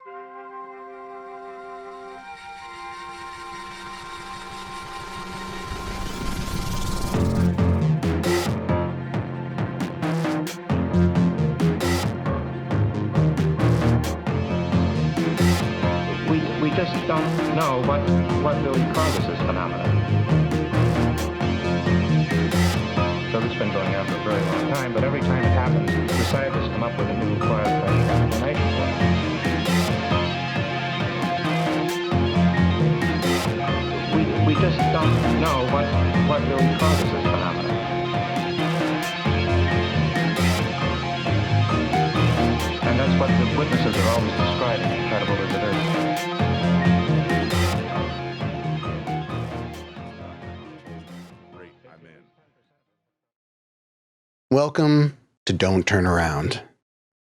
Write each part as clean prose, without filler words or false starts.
We just don't know what really causes this phenomenon. So this has been going on for a very long time, but every time it happens, the scientists come up with a new far-fetched explanation for it. We just don't know what really causes this phenomenon. And that's what the witnesses are always describing, incredible as it is. Welcome to Don't Turn Around,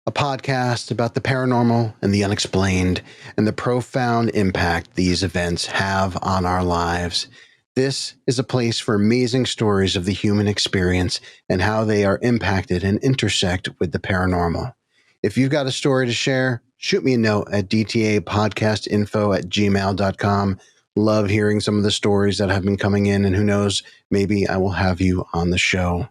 a podcast about the paranormal and the unexplained and the profound impact these events have on our lives. This is a place for amazing stories of the human experience and how they are impacted and intersect with the paranormal. If you've got a story to share, shoot me a note at dtapodcastinfo@gmail.com. Love hearing some of the stories that have been coming in, and who knows, maybe I will have you on the show.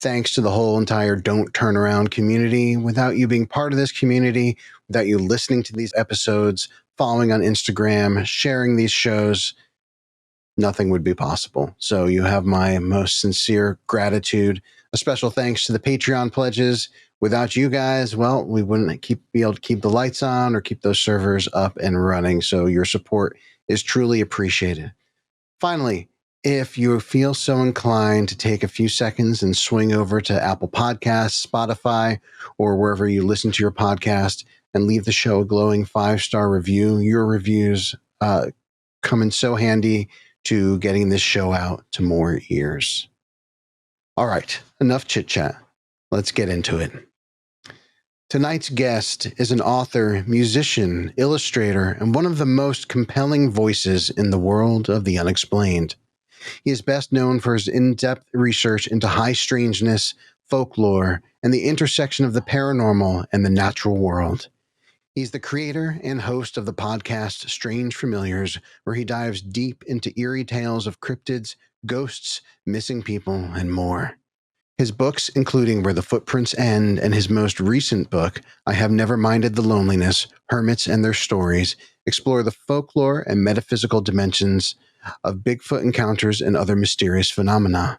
Thanks to the whole entire Don't Turn Around community. Without you being part of this community, without you listening to these episodes, following on Instagram, sharing these shows, nothing would be possible. So you have my most sincere gratitude. A special thanks to the Patreon pledges. Without you guys, well, we wouldn't be able to keep the lights on or keep those servers up and running. So your support is truly appreciated. Finally, if you feel so inclined to take a few seconds and swing over to Apple Podcasts, Spotify, or wherever you listen to your podcast and leave the show a glowing 5-star review, your reviews come in so handy to getting this show out to more ears. All right, enough chit chat. Let's get into it. Tonight's guest is an author, musician, illustrator, and one of the most compelling voices in the world of the unexplained. He is best known for his in-depth research into high strangeness, folklore, and the intersection of the paranormal and the natural world. He's the creator and host of the podcast Strange Familiars, where he dives deep into eerie tales of cryptids, ghosts, missing people, and more. His books, including Where the Footprints End and his most recent book, I Have Never Minded the Loneliness, Hermits and Their Stories, explore the folklore and metaphysical dimensions of Bigfoot encounters and other mysterious phenomena.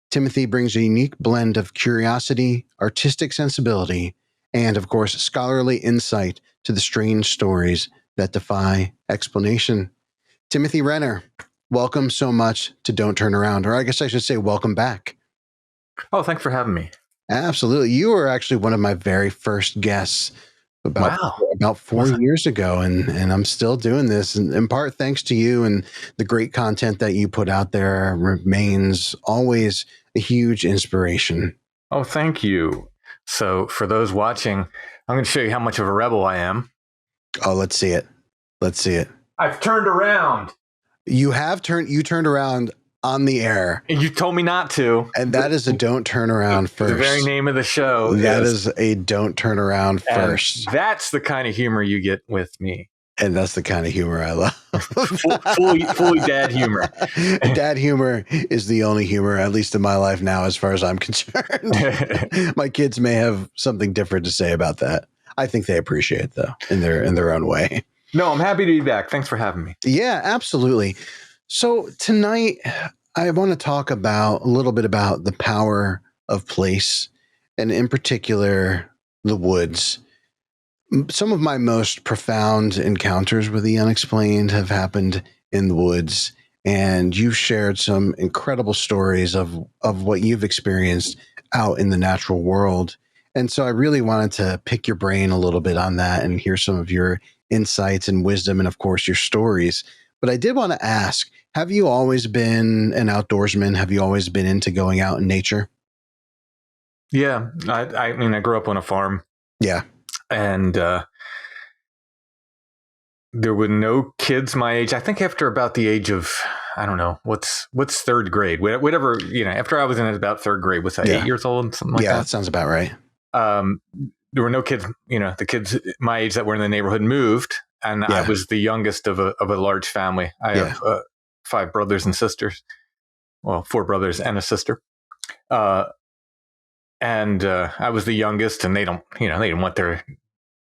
Timothy brings a unique blend of curiosity, artistic sensibility, and, of course, scholarly insight to the strange stories that defy explanation. Timothy Renner, welcome so much to Don't Turn Around, or I guess I should say welcome back. Oh, thanks for having me. Absolutely. You were actually one of my very first guests about 4 years ago, and I'm still doing this, and in part thanks to you, and the great content that you put out there remains always a huge inspiration. Oh, thank you. So for those watching, I'm going to show you how much of a rebel I am. Oh, let's see it. Let's see it. I've turned around. You turned around on the air. And you told me not to. And that is a Don't Turn Around first. The very name of the show. That is a Don't Turn Around first. And that's the kind of humor you get with me. And that's the kind of humor I love. fully dad humor. Dad humor is the only humor, at least in my life now, as far as I'm concerned. My kids may have something different to say about that. I think they appreciate it, though, in their own way. No, I'm happy to be back. Thanks for having me. Yeah, absolutely. So tonight, I want to talk a little bit about the power of place, and in particular, the woods. Some of my most profound encounters with the unexplained have happened in the woods, and you've shared some incredible stories of what you've experienced out in the natural world. And so I really wanted to pick your brain a little bit on that and hear some of your insights and wisdom and, of course, your stories. But I did want to ask, have you always been an outdoorsman? Have you always been into going out in nature? Yeah. I mean, I grew up on a farm. Yeah. And there were no kids my age. I think after about the age of, I don't know, what's third grade? Whatever, after I was in about third grade, was I 8 years old? Something like that? Yeah, that sounds about right. There were no kids, the kids my age that were in the neighborhood moved. And I was the youngest of a large family. I have 5 brothers and sisters. Well, 4 brothers and a sister. And I was the youngest, and they didn't want their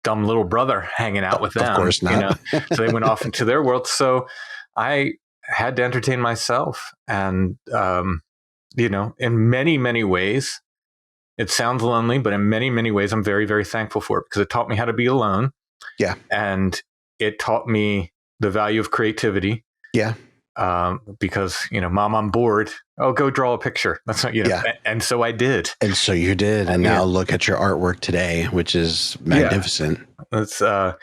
dumb little brother hanging out with them. Of course not. So they went off into their world. So I had to entertain myself. And, in many, many ways, it sounds lonely, but in many, many ways, I'm very, very thankful for it because it taught me how to be alone. Yeah. And it taught me the value of creativity. Yeah. Because, Mom, I'm bored. Oh, go draw a picture. That's not, and so I did. And so you did. And now look at your artwork today, which is magnificent. It's, put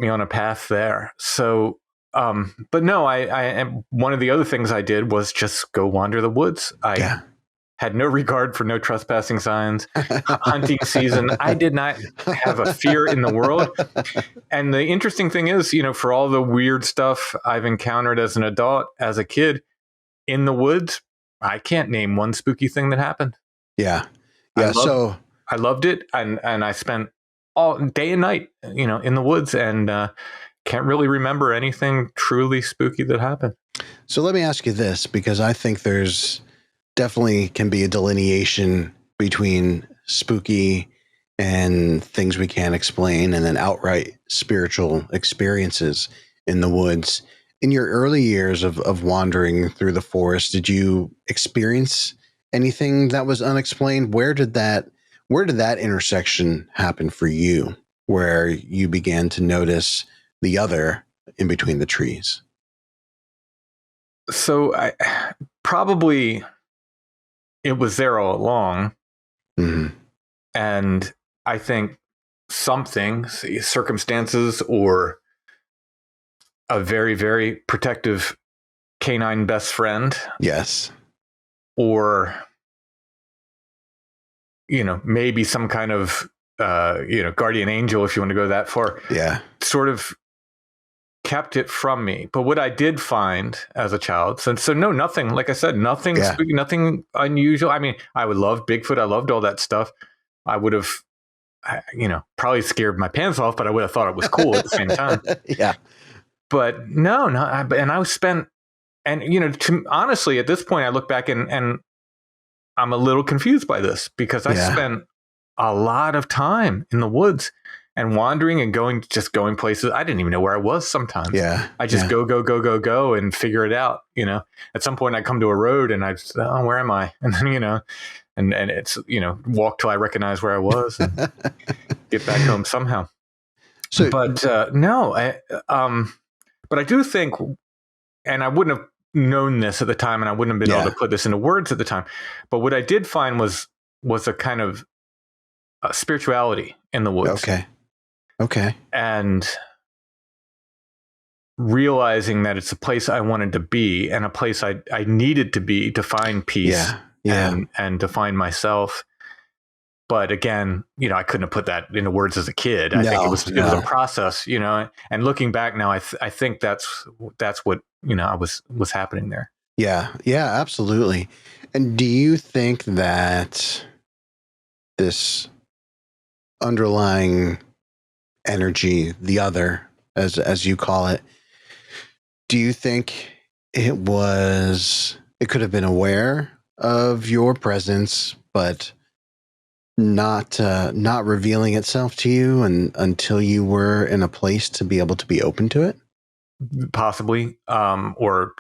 me on a path there. So, but no, I one of the other things I did was just go wander the woods. I had no regard for no trespassing signs. Hunting season, I did not have a fear in the world. And the interesting thing is, for all the weird stuff I've encountered as an adult, as a kid in the woods, I can't name one spooky thing that happened. Yeah. Yeah. I loved it. And I spent all day and night, in the woods, and can't really remember anything truly spooky that happened. So let me ask you this, because I think there's definitely can be a delineation between spooky and things we can't explain, and then outright spiritual experiences in the woods. In your early years of wandering through the forest, did you experience anything that was unexplained? Where did that intersection happen for you, where you began to notice the other in between the trees? So I probably, it was there all along. Mm-hmm. And I think something, circumstances, or a very, very protective canine best friend. Yes. Or, maybe some kind of, guardian angel, if you want to go that far. Yeah. Sort of kept it from me. But what I did find as a child, nothing, like I said, nothing spooky, nothing unusual. I mean, I would love Bigfoot. I loved all that stuff. I would have, probably scared my pants off, but I would have thought it was cool at the same time. Yeah. But honestly, at this point, I look back and I'm a little confused by this, because I spent a lot of time in the woods and wandering and going places. I didn't even know where I was sometimes. Yeah. I just go and figure it out. At some point I come to a road and I just, oh, where am I? And then, and it's, walk till I recognize where I was and get back home somehow. So, but but I do think, and I wouldn't have known this at the time, and I wouldn't have been able to put this into words at the time, but what I did find was a kind of spirituality in the woods. Okay. And realizing that it's a place I wanted to be, and a place I needed to be to find peace and to find myself. But again, I couldn't have put that into words as a kid. I think it was a process, and looking back now, I think that's what, was happening there. Yeah. Yeah, absolutely. And do you think that this underlying energy, the other, as you call it, do you think it could have been aware of your presence, but not revealing itself to you until you were in a place to be able to be open to it? Possibly, or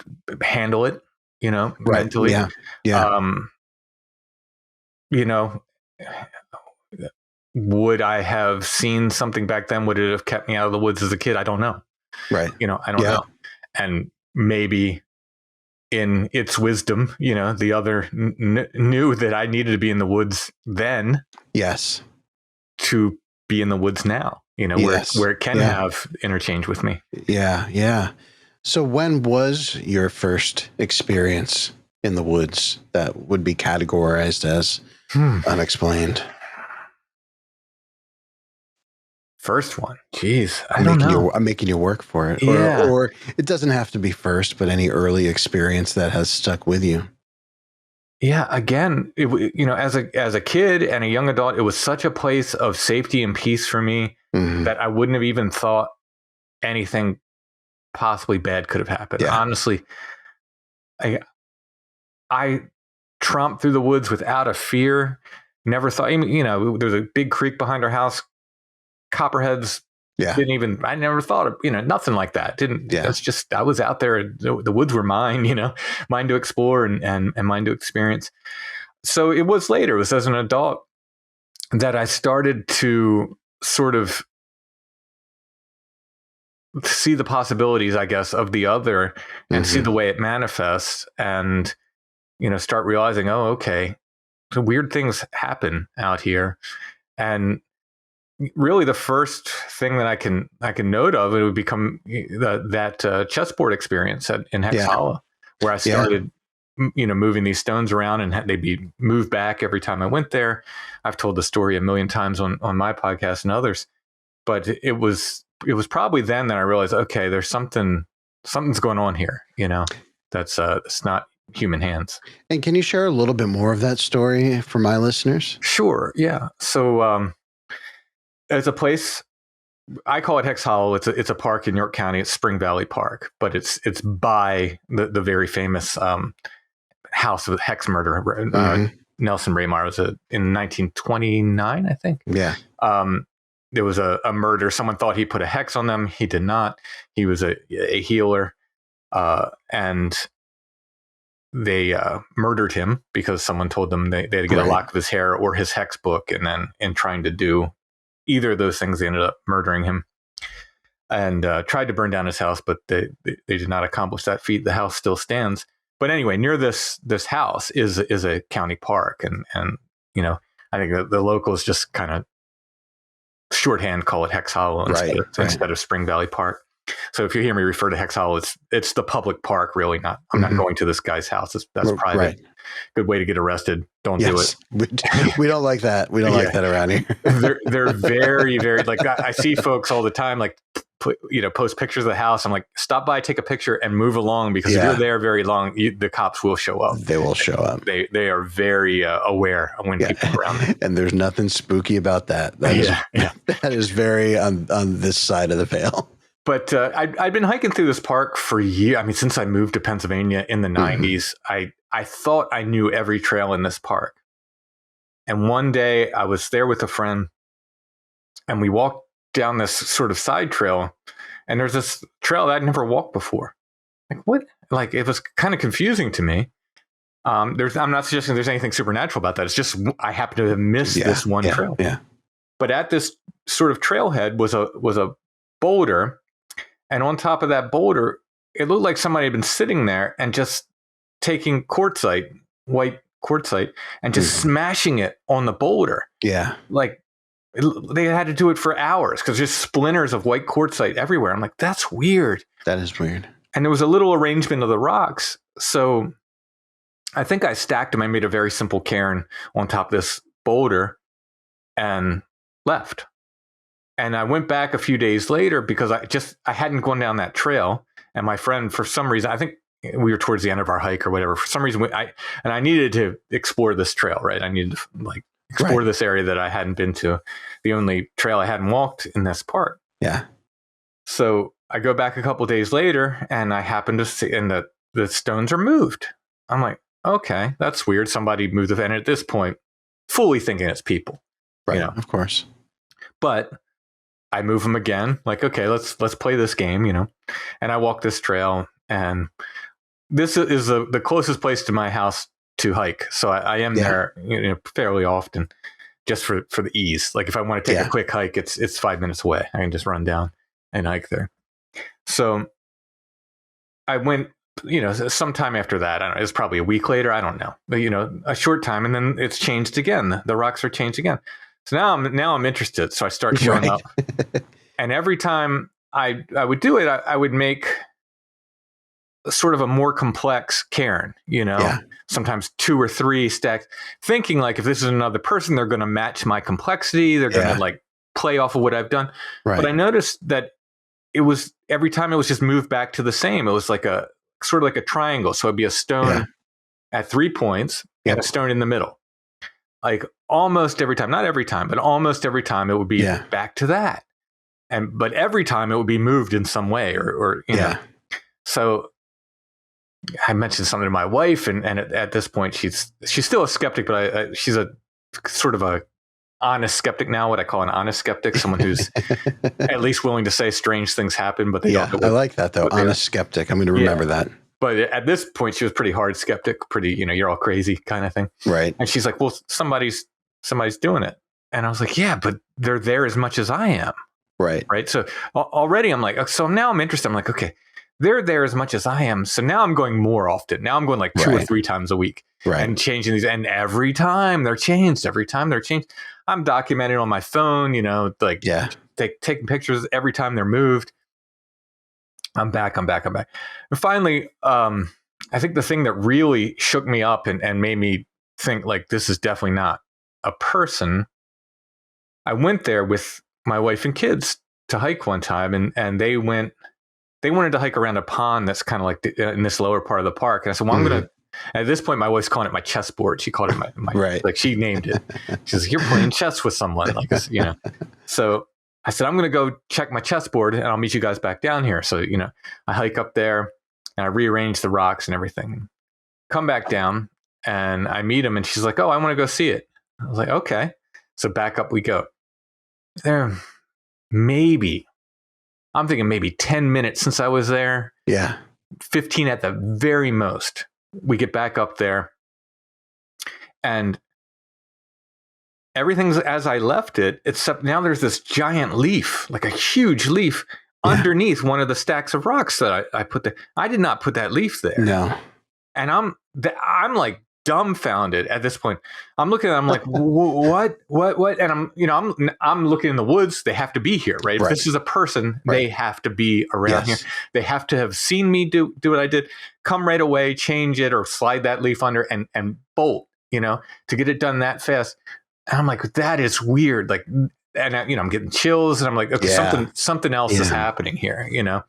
handle it, right. Mentally. Yeah. Would I have seen something back then? Would it have kept me out of the woods as a kid? I don't know. Right. I don't know. And maybe in its wisdom, the other knew that I needed to be in the woods then. Yes. To be in the woods now, where it can have interchange with me. Yeah. Yeah. So when was your first experience in the woods that would be categorized as unexplained? First one. Jeez. I don't know. I'm making you work for it. Yeah. Or it doesn't have to be first, but any early experience that has stuck with you. Yeah. Again, as a kid and a young adult, it was such a place of safety and peace for me that I wouldn't have even thought anything possibly bad could have happened. Yeah. Honestly, I tromped through the woods without a fear. Never thought, you know, there's a big creek behind our house. Copperheads. Yeah. I never thought of, you know, nothing like that. Yeah. It's just, I was out there. The woods were mine, you know, mine to explore and mine to experience. So it was later, it was as an adult that I started to sort of see the possibilities, I guess, of the other and see the way it manifests and, you know, start realizing, oh, okay, so weird things happen out here. And really the first thing that I can note of, it would become that chessboard experience in Hex Hollow, where I started, you know, moving these stones around and they'd be moved back every time I went there. I've told the story a million times on my podcast and others, but it was probably then that I realized, okay, there's something's going on here, you know, that's it's not human hands. And can you share a little bit more of that story for my listeners? Sure. Yeah. So, it's a place, I call it Hex Hollow. It's a park in York County. It's Spring Valley Park, but it's by the very famous house of Hex murder. Nelson Raymar was in 1929, I think. Yeah. There was a murder. Someone thought he put a hex on them. He did not. He was a healer, and they murdered him because someone told them they had to get a lock of his hair or his hex book, and then in trying to do either of those things, they ended up murdering him and tried to burn down his house, but they did not accomplish that feat. The house still stands. But anyway, near this house is a county park, and you know, I think the locals just kind of shorthand call it Hex Hollow instead of Spring Valley Park. So if you hear me refer to Hex Hollow, it's the public park, really. I'm not going to this guy's house. That's private. Right. Good way to get arrested. Don't do it. We don't like that. We don't like that around here. They're very, very, like, I see folks all the time, like, post pictures of the house. I'm like, stop by, take a picture, and move along, because if you're there very long, the cops will show up. They will show up. They are very aware of when people are around them. And there's nothing spooky about that. That is very on this side of the veil. But I'd been hiking through this park for years. I mean, since I moved to Pennsylvania in the 90s, I thought I knew every trail in this park. And one day I was there with a friend, and we walked down this sort of side trail, and there's this trail that I'd never walked before. Like, what? Like, it was kind of confusing to me. I'm not suggesting there's anything supernatural about that. It's just I happen to have missed this one trail. Yeah. But at this sort of trailhead was a boulder. And on top of that boulder, it looked like somebody had been sitting there and just taking quartzite, white quartzite, and just smashing it on the boulder. Yeah. Like, they had to do it for hours because there's splinters of white quartzite everywhere. I'm like, that's weird. That is weird. And there was a little arrangement of the rocks. So I think I stacked them. I made a very simple cairn on top of this boulder and left. And I went back a few days later because I hadn't gone down that trail. And my friend, for some reason, I think we were towards the end of our hike or whatever. For some reason, I needed to explore this trail, right? I needed to explore this area that I hadn't been to. The only trail I hadn't walked in this park. Yeah. So I go back a couple of days later, and I happen to see, and the stones are moved. I'm like, okay, that's weird. Somebody moved them. And at this point, fully thinking it's people. Right. You know? Of course. But I move them again. Like, okay, let's play this game, you know. And I walk this trail, and this is the closest place to my house to hike. So I am there, you know, fairly often, just for the ease. Like, if I want to take a quick hike, it's 5 minutes away. I can just run down and hike there. So I went, you know, sometime after that. I don't know, it's probably a week later. I don't know, but, you know, a short time, and then it's changed again. The rocks are changed again. So now I'm interested. So I start showing up, and every time I would do it, I would make sort of a more complex cairn, you know, sometimes 2 or 3 stacked, thinking like, if this is another person, they're going to match my complexity. They're going to like play off of what I've done. Right. But I noticed that it was every time it was just moved back to the same. It was like a sort of like a triangle. So it'd be a stone at 3 points and a stone in the middle. Like almost every time, not every time, but almost every time it would be back to that. but every time it would be moved in some way or you know. So I mentioned something to my wife, and at this point she's still a skeptic, but she's a sort of a honest skeptic now, what I call an honest skeptic, someone who's at least willing to say strange things happen, but they don't know what, I like that though. Honest skeptic. I'm going to remember that. But at this point she was pretty hard skeptic, pretty, you know, you're all crazy kind of thing. Right. And she's like, well, somebody's doing it. And I was like, yeah, but they're there as much as I am. Right. Right. So already I'm like, so now I'm interested. I'm like, okay, they're there as much as I am. So now I'm going more often. Now I'm going like 2 or 3 times a week and changing these. And every time they're changed, I'm documenting on my phone, you know, like taking pictures every time they're moved. I'm back. And finally, I think the thing that really shook me up and made me think like, this is definitely not a person. I went there with my wife and kids to hike one time, and they wanted to hike around a pond that's kind of like in this lower part of the park. And I said, well, I'm going to, at this point, my wife's calling it my chessboard. She called it my like she named it. She says, you're playing chess with someone, like this, you know? So I said, I'm going to go check my chessboard and I'll meet you guys back down here. So, you know, I hike up there and I rearrange the rocks and everything, come back down and I meet him and she's like, oh, I want to go see it. I was like, okay. So back up we go. There, I'm thinking maybe 10 minutes since I was there. Yeah. 15 at the very most. We get back up there and everything's as I left it, except now there's this giant leaf, like a huge leaf underneath one of the stacks of rocks that I put there. I did not put that leaf there. No. And I'm like dumbfounded at this point. I'm looking at it, I'm like, what? And I'm looking in the woods. They have to be here, right? If this is a person, they have to be around here. They have to have seen me do what I did, come right away, change it or slide that leaf under and bolt, you know, to get it done that fast. And I'm like, that is weird. Like, and I'm getting chills and I'm like, okay, something else is happening here. You know,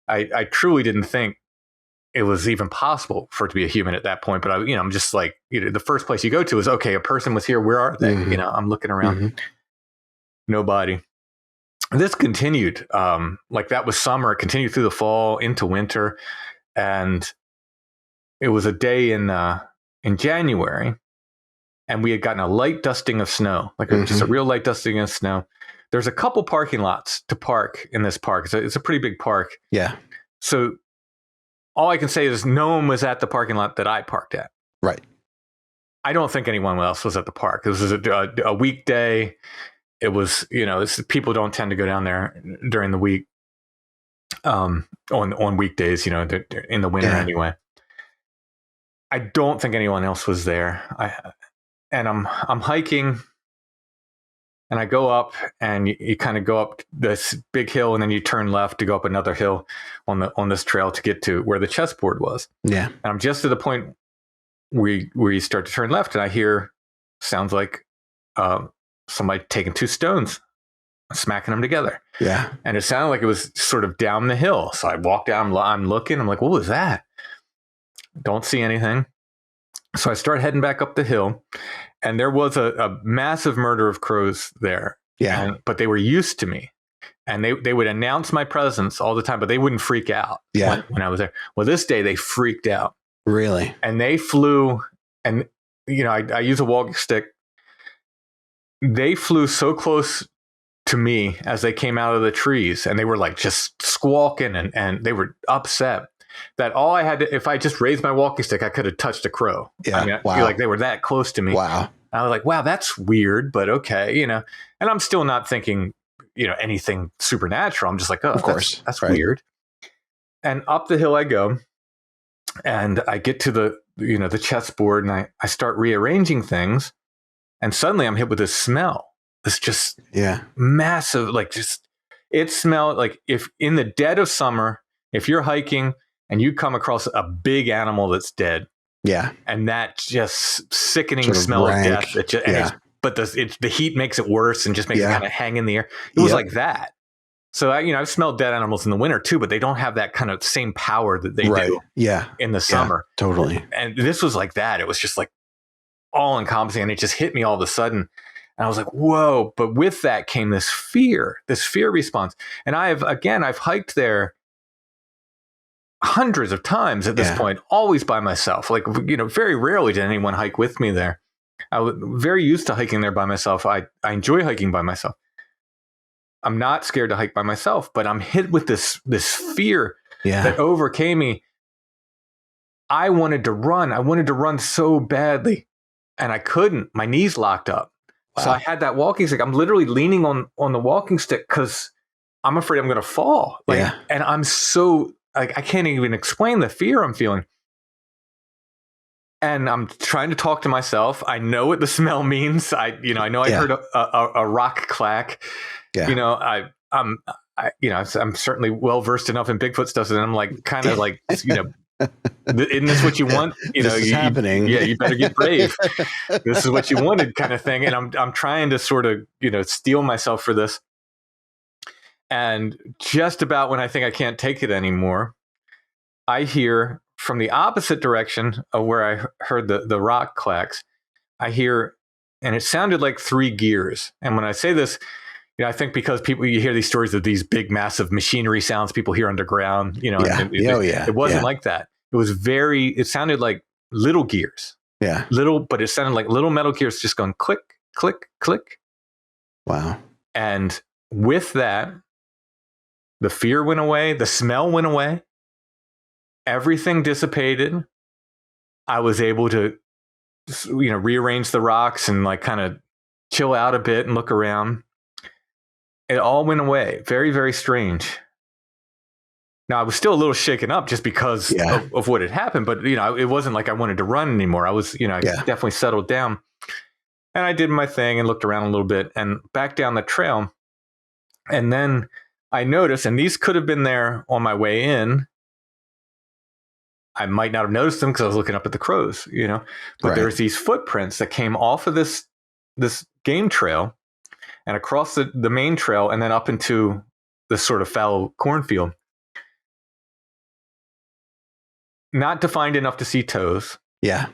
I truly didn't think it was even possible for it to be a human at that point. But I'm just like, the first place you go to is, okay, a person was here. Where are they? You know, I'm looking around, nobody. This continued, like that was summer. It continued through the fall into winter. And it was a day in January and we had gotten a light dusting of snow, like just a real light dusting of snow. There's a couple parking lots to park in this park. It's a pretty big park. Yeah. So all I can say is no one was at the parking lot that I parked at. Right. I don't think anyone else was at the park. This was a weekday. It was, people don't tend to go down there during the week, on weekdays, in the winter anyway. I don't think anyone else was there. I'm hiking and I go up and you kind of go up this big hill and then you turn left to go up another hill on this trail to get to where the chessboard was. Yeah. And I'm just at the point where you start to turn left and I hear sounds like somebody taking 2 stones, smacking them together. Yeah. And it sounded like it was sort of down the hill. So I walk down, I'm looking, I'm like, what was that? Don't see anything. So I start heading back up the hill and there was a massive murder of crows there. Yeah. But they were used to me and they would announce my presence all the time, but they wouldn't freak out when I was there. Well, this day they freaked out. Really? And they flew and, I use a walking stick. They flew so close to me as they came out of the trees and they were like just squawking and they were upset. That all I had to, if I just raised my walking stick, I could have touched a crow. Yeah. I feel like they were that close to me. Wow. And I was like, wow, that's weird, but okay, and I'm still not thinking, anything supernatural. I'm just like, oh, of course, that's weird. And up the hill I go and I get to the chessboard and I start rearranging things. And suddenly I'm hit with this smell. It's just massive, it smelled like if in the dead of summer, if you're hiking, and you come across a big animal that's dead. Yeah. And that just sickening smell of death. But the heat makes it worse and just makes it kind of hang in the air. It was like that. So, I've smelled dead animals in the winter too, but they don't have that kind of same power that they do in the summer. Totally. And this was like that. It was just like all encompassing and it just hit me all of a sudden. And I was like, whoa. But with that came this fear response. And I've hiked there hundreds of times at this point, always by myself. Like, very rarely did anyone hike with me there. I was very used to hiking there by myself. I enjoy hiking by myself. I'm not scared to hike by myself, but I'm hit with this fear that overcame me. I wanted to run. I wanted to run so badly, and I couldn't. My knees locked up. Wow. So I had that walking stick. I'm literally leaning on the walking stick because I'm afraid I'm going to fall. And I'm so I can't even explain the fear I'm feeling. And I'm trying to talk to myself. I know what the smell means. I heard a rock clack. Yeah. I'm certainly well versed enough in Bigfoot stuff, and I'm like kind of like isn't this what you want? This is happening. You better get brave. This is what you wanted, kind of thing. And I'm trying to sort of steel myself for this. And just about when I think I can't take it anymore, I hear from the opposite direction of where I heard the rock clacks, I hear, and it sounded like 3 gears. And when I say this, I think because you hear these stories of these big, massive machinery sounds people hear underground, it wasn't like that. It sounded like little gears. Yeah. But it sounded like little metal gears just going click, click, click. Wow. And with that, the fear went away. The smell went away. Everything dissipated. I was able to, rearrange the rocks and like kind of chill out a bit and look around. It all went away. Very, very strange. Now, I was still a little shaken up just because of what had happened, but, it wasn't like I wanted to run anymore. I was, I definitely settled down. And I did my thing and looked around a little bit and back down the trail. And then I noticed, and these could have been there on my way in. I might not have noticed them because I was looking up at the crows, but there's these footprints that came off of this game trail and across the main trail and then up into this sort of fallow cornfield. Not defined enough to see toes. Yeah.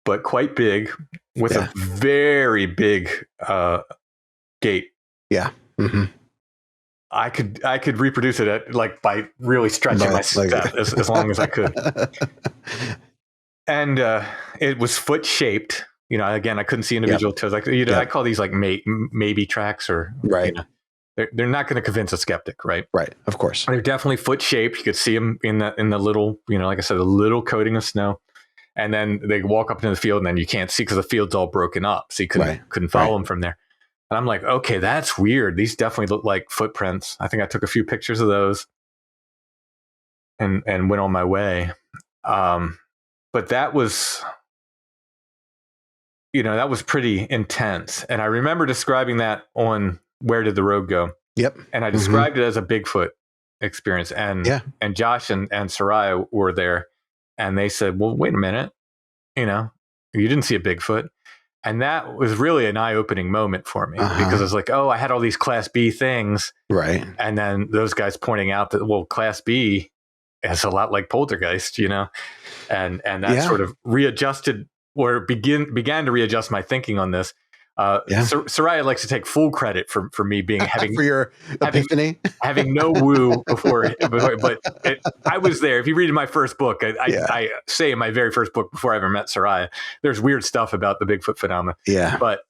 But quite big with a very big gate. Yeah. Mm-hmm. I could reproduce it by really stretching my step as long as I could. And it was foot shaped. Again, I couldn't see individual toes. I call these like maybe tracks or right. They're not going to convince a skeptic, right? Right, of course. They're definitely foot shaped. You could see them in the little, like I said, a little coating of snow. And then they walk up into the field, and then you can't see because the field's all broken up, so you couldn't follow them from there. And I'm like, okay, that's weird. These definitely look like footprints. I think I took a few pictures of those and went on my way. But that was, that was pretty intense. And I remember describing that on Where Did the Road Go? Yep. And I described it as a Bigfoot experience. And Josh and Soraya were there. And they said, well, wait a minute. You didn't see a Bigfoot. And that was really an eye-opening moment for me because I was like, oh, I had all these Class B things. Right. And then those guys pointing out that, well, Class B is a lot like poltergeist, and that sort of readjusted or began to readjust my thinking on this. Soraya likes to take full credit for me having for your epiphany, having no woo before, but I was there. If you read my first book, I say in my very first book before I ever met Soraya, there's weird stuff about the Bigfoot phenomenon. Yeah, but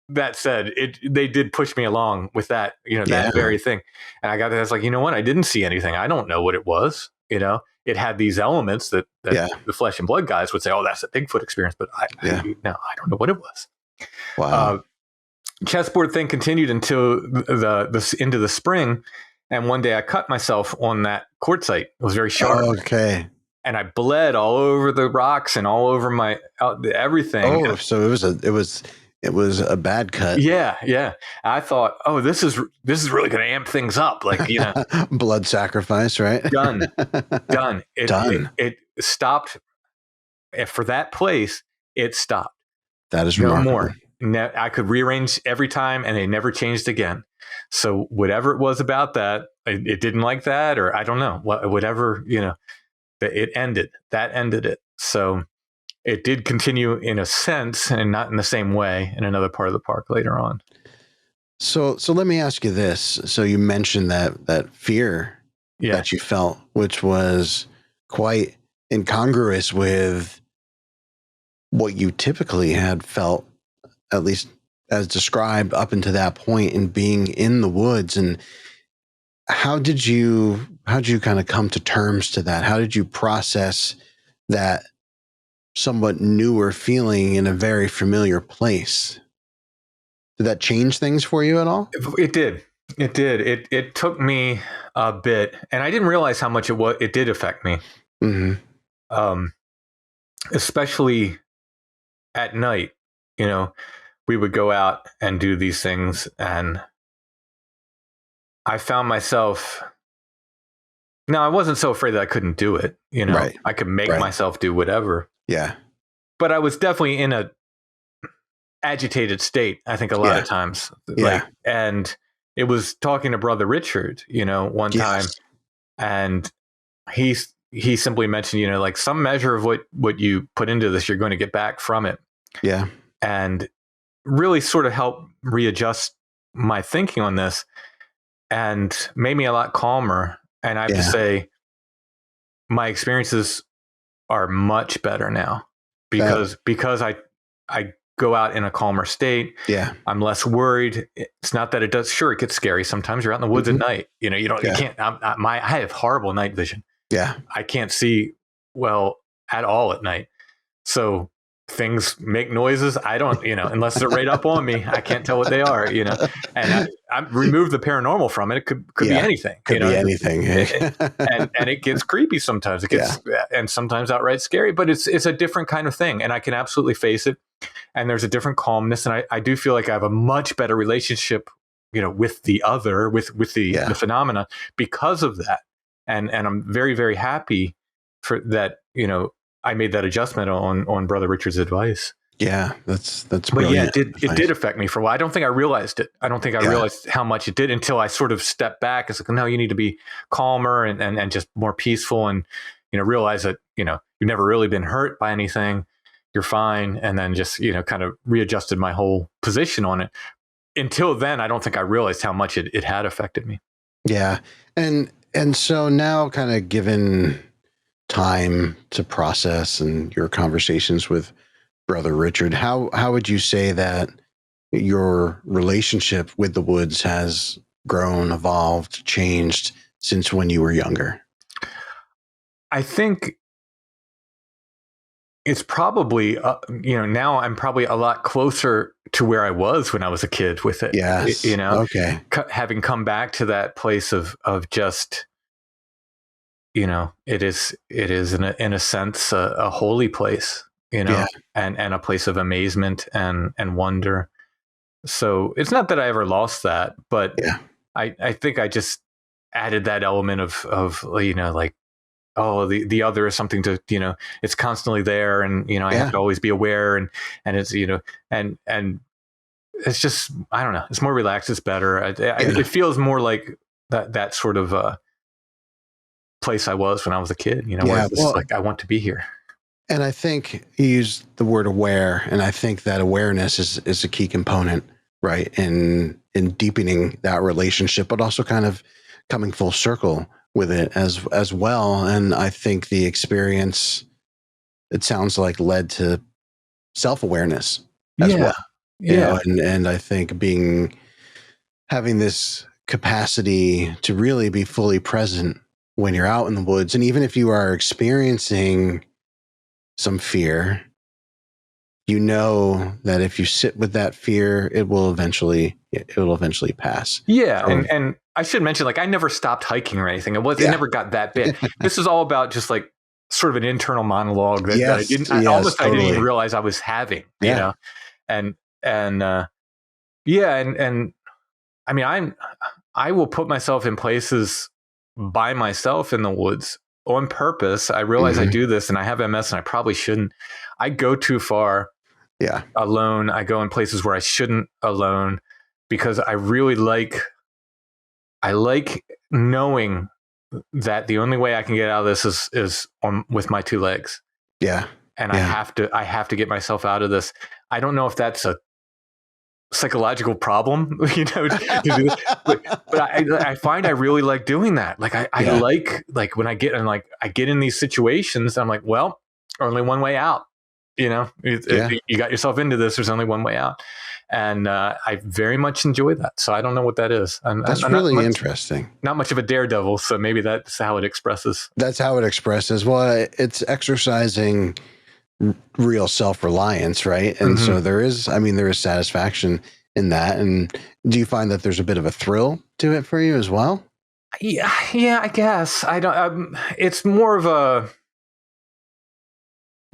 that said, they did push me along with that, that very thing, and I was like, you know what? I didn't see anything. I don't know what it was. It had these elements that the flesh and blood guys would say, oh, that's a Bigfoot experience, but I don't know what it was. Wow. Chessboard thing continued until into the spring, and one day I cut myself on that quartzite. It was very sharp. Okay. And I bled all over the rocks and all over my everything. Oh, so it was a bad cut. Yeah. I thought, oh, this is really going to amp things up, like blood sacrifice, right? Done. Done. It stopped for that place. It stopped. That is remarkable. No more. I could rearrange every time, and they never changed again. So whatever it was about that, it didn't like that, or I don't know, whatever, it ended. That ended it. So it did continue in a sense and not in the same way in another part of the park later on. So let me ask you this. So you mentioned that fear that you felt, which was quite incongruous with what you typically had felt, at least as described up until that point in being in the woods. And how did you kind of come to terms to that? How did you process that somewhat newer feeling in a very familiar place? Did that change things for you at all? It did. It took me a bit, and I didn't realize how much it did affect me. Mm-hmm. Especially at night, we would go out and do these things, and I found myself. Now, I wasn't so afraid that I couldn't do it. Right. I could make myself do whatever. Yeah. But I was definitely in a agitated state, I think, a lot of times. Yeah. And it was talking to Brother Richard, one time, and he simply mentioned, like some measure of what you put into this, you're going to get back from it. Yeah. And really sort of helped readjust my thinking on this and made me a lot calmer. And I have to say, my experiences are much better now because I go out in a calmer state. Yeah. I'm less worried. It's not that it gets scary. Sometimes you're out in the woods at night. You can't, I have horrible night vision. Yeah. I can't see well at all at night. So things make noises. I don't, unless they're right up on me, I can't tell what they are, and I remove the paranormal from it. It could be anything. Could be anything. and it gets creepy sometimes. It gets, and sometimes outright scary, but it's a different kind of thing. And I can absolutely face it. And there's a different calmness. And I do feel like I have a much better relationship, with the other, with the phenomena because of that. And I'm very, very happy for that, I made that adjustment on Brother Richard's advice. Yeah, that's brilliant. But yeah, it did affect me for a while. I don't think I realized it. I don't think I realized how much it did until I sort of stepped back. It's like, no, you need to be calmer and just more peaceful and, realize that, you've never really been hurt by anything. You're fine. And then just, kind of readjusted my whole position on it. Until then, I don't think I realized how much it had affected me. Yeah. And so now, kind of given time to process and your conversations with Brother Richard, how would you say that your relationship with the woods has grown, evolved, changed since when you were younger? I think it's probably, now I'm probably a lot closer to where I was when I was a kid with it. Yes. Okay. Having come back to that place of just, it is in a sense a holy place, and a place of amazement and wonder. So it's not that I ever lost that, but I think I just added that element of like, oh, the other is something to, it's constantly there. And, I have to always be aware and it's, and it's just, I don't know, it's more relaxed. It's better. It feels more like that sort of place I was when I was a kid, where it's like, I want to be here. And I think you used the word aware. And I think that awareness is a key component, right? In deepening that relationship, but also kind of coming full circle with it as well. And I think the experience, it sounds like, led to self-awareness as well. And I think having this capacity to really be fully present when you're out in the woods. And even if you are experiencing some fear, that if you sit with that fear, it will eventually pass. Yeah. And I should mention, like, I never stopped hiking or anything. It never got that big. This is all about just like sort of an internal monologue that I didn't, I didn't even realize I was having, and I mean, I will put myself in places by myself in the woods on purpose. I realize I do this and I have MS and I probably shouldn't. I go too far alone. I go in places where I shouldn't alone because I really like knowing that the only way I can get out of this is with my two legs. Yeah. and I have to get myself out of this. I don't know if that's a psychological problem, but I find I really like doing that. Like I like when I get in these situations, I'm like, well, only one way out. You got yourself into this. There's only one way out. And I very much enjoy that. So I don't know what that is. That's really interesting. Not much of a daredevil. So maybe that's how it expresses. That's how it expresses. Well, it's exercising real self-reliance, right? And so there is satisfaction in that. And do you find that there's a bit of a thrill to it for you as well? Yeah, I guess. I don't. It's more of a.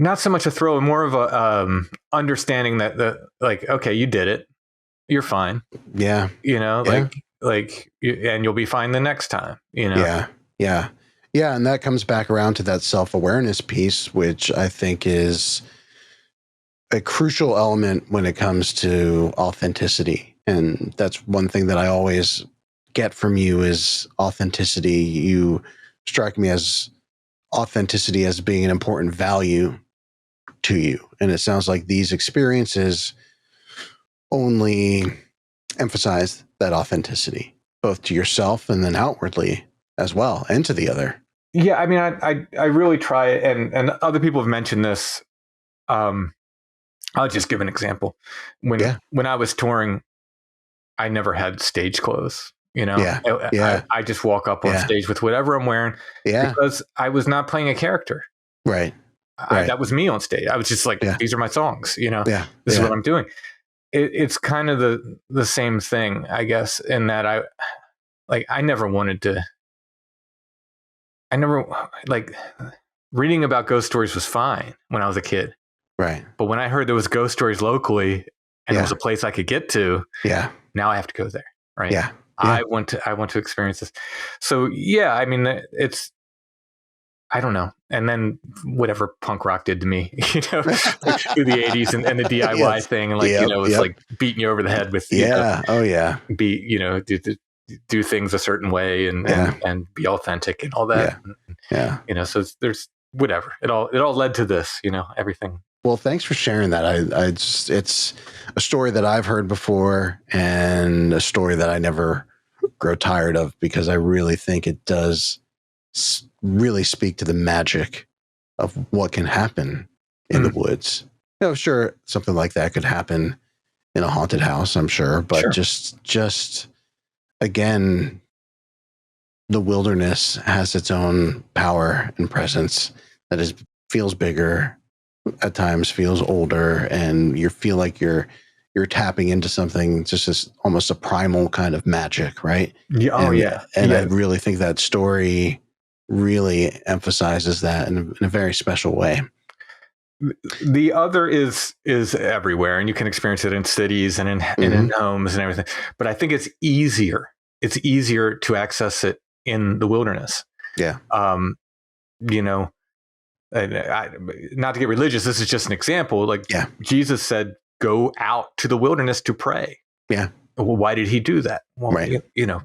Not so much a thrill, more of a understanding that okay, you did it, you're fine. Yeah, and you'll be fine the next time. Yeah, and that comes back around to that self-awareness piece, which I think is a crucial element when it comes to authenticity. And that's one thing that I always get from you is authenticity. You strike me as authenticity as being an important value to you. And it sounds like these experiences only emphasize that authenticity, both to yourself and then outwardly as well, and to the other. Yeah, I mean, I really try, and other people have mentioned this. I'll just give an example. When I was touring, I never had stage clothes. I just walk up on stage with whatever I'm wearing because I was not playing a character. Right. That was me on stage. I was just like, these are my songs, this is what I'm doing. It's kind of the same thing, I guess, in that I never reading about ghost stories was fine when I was a kid. Right. But when I heard there was ghost stories locally and there was a place I could get to, now I have to go there. Right. Yeah. I want to experience this. So, I mean, I don't know. And then whatever punk rock did to me, through the 80s and the DIY thing. And it's like beating you over the head with, do things a certain way and be authentic and all that. So there's whatever. It all led to this, everything. Well, thanks for sharing that. It's a story that I've heard before and a story that I never grow tired of, because I really think it does really speak to the magic of what can happen in the woods. Sure, something like that could happen in a haunted house, I'm sure, but just again, the wilderness has its own power and presence that feels bigger, at times feels older, and you feel like you're tapping into something just as almost a primal kind of magic, right? And I really think that story really emphasizes that in a very special way. The other is everywhere, and you can experience it in cities and in homes and everything. But I think it's easier. It's easier to access it in the wilderness. Yeah. Not to get religious, this is just an example. Jesus said, "Go out to the wilderness to pray." Yeah. Well, why did he do that? Well,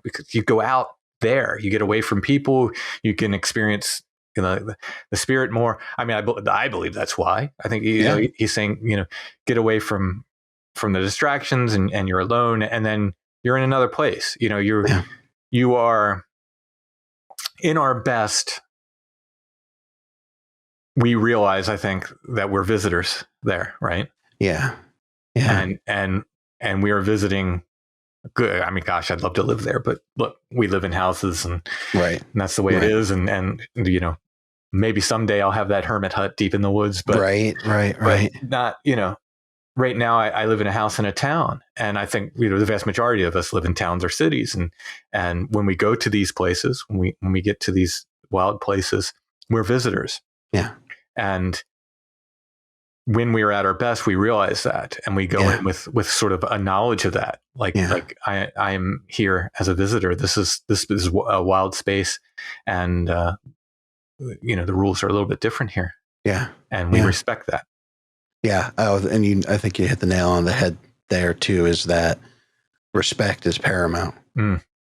because you go out there, you get away from people, you can experience the spirit more. I mean, I believe that's why. I think he's saying, get away from the distractions and you're alone, and then you're in another place. You are in our best. We realize, I think, that we're visitors there, right? Yeah. Yeah. And we are visiting. Good. I mean, gosh, I'd love to live there, but look, we live in houses, and that's the way it is. And maybe someday I'll have that hermit hut deep in the woods, but but not, right now I live in a house in a town, and I think, the vast majority of us live in towns or cities. And when we go to these places, when we get to these wild places, we're visitors. Yeah. And when we are at our best, we realize that, and we go in with sort of a knowledge of that. Like I am here as a visitor. This is a wild space, and the rules are a little bit different here. Yeah, and we respect that. Yeah. Oh, and I think you hit the nail on the head there too. Is that respect is paramount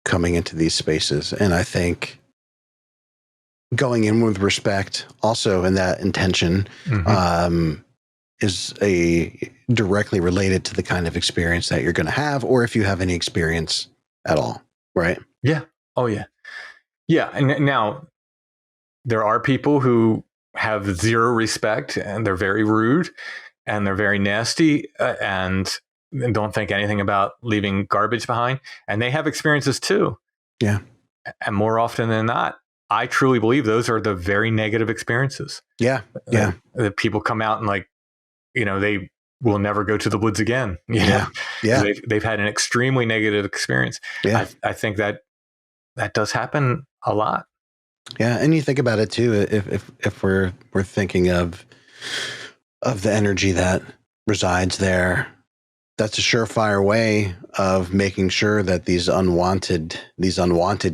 coming into these spaces, and I think going in with respect, also in that intention, is directly related to the kind of experience that you're going to have, or if you have any experience at all, right? Yeah. Oh, yeah. Yeah. And now there are people who have zero respect, and they're very rude, and they're very nasty, and don't think anything about leaving garbage behind. And they have experiences too. Yeah. And more often than not, I truly believe those are the very negative experiences. Yeah. Yeah. That people come out and like, they will never go to the woods again. Yeah. They've had an extremely negative experience. Yeah. I think that does happen a lot. Yeah. And you think about it too, if we're thinking of the energy that resides there, that's a surefire way of making sure that these unwanted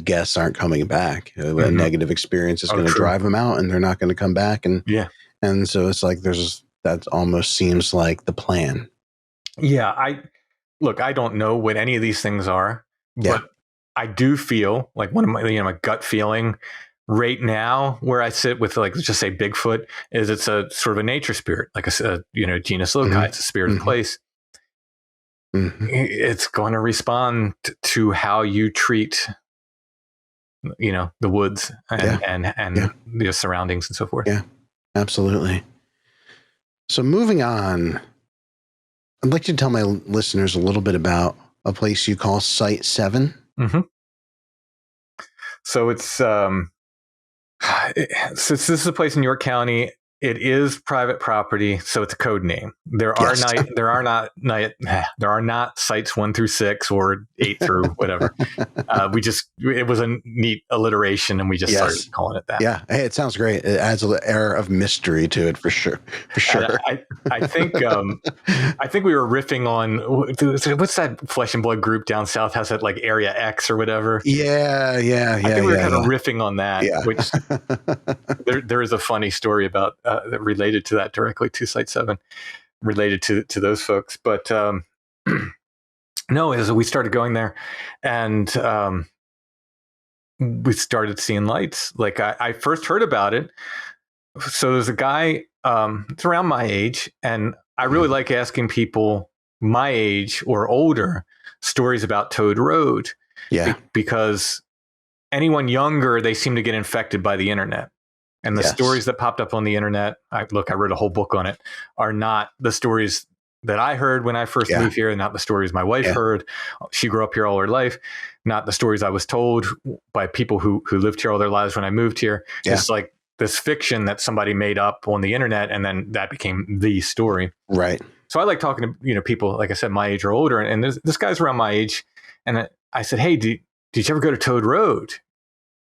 guests aren't coming back. A negative experience is going to drive them out, and they're not going to come back. And and so it's like that almost seems like the plan. Yeah, I don't know what any of these things are, but I do feel like one of my my gut feeling right now, where I sit with, like, let's just say Bigfoot, is it's a sort of a nature spirit, like a genus loci. It's a spirit of place. It's going to respond to how you treat, the woods and the surroundings and so forth. Yeah, absolutely. So moving on, I'd like you to tell my listeners a little bit about a place you call Site 7. So it's this is a place in York County. It is private property, so it's a code name. There are not sites 1 through 6 or 8 through whatever. It was a neat alliteration, and we just started calling it that. Yeah, hey, it sounds great. It adds an air of mystery to it for sure. I think we were riffing on, what's that Flesh and Blood group down south has that, like, Area X or whatever. Yeah. I think we were kind of riffing on that. Yeah. Which there is a funny story about. Related to that, directly to Site 7, related to those folks. But no, as we started going there, and we started seeing lights. Like, I first heard about it. So there's a guy, it's around my age, and I really like asking people my age or older stories about Toad Road. Yeah. Because anyone younger, they seem to get infected by the internet. And the stories that popped up on the internet, I wrote a whole book on it, are not the stories that I heard when I first moved here, and not the stories my wife heard. She grew up here all her life. Not the stories I was told by people who lived here all their lives when I moved here. Yeah. It's like this fiction that somebody made up on the internet, and then that became the story. Right. So I like talking to people, like I said, my age or older. And this guy's around my age. And I said, hey, did you ever go to Toad Road?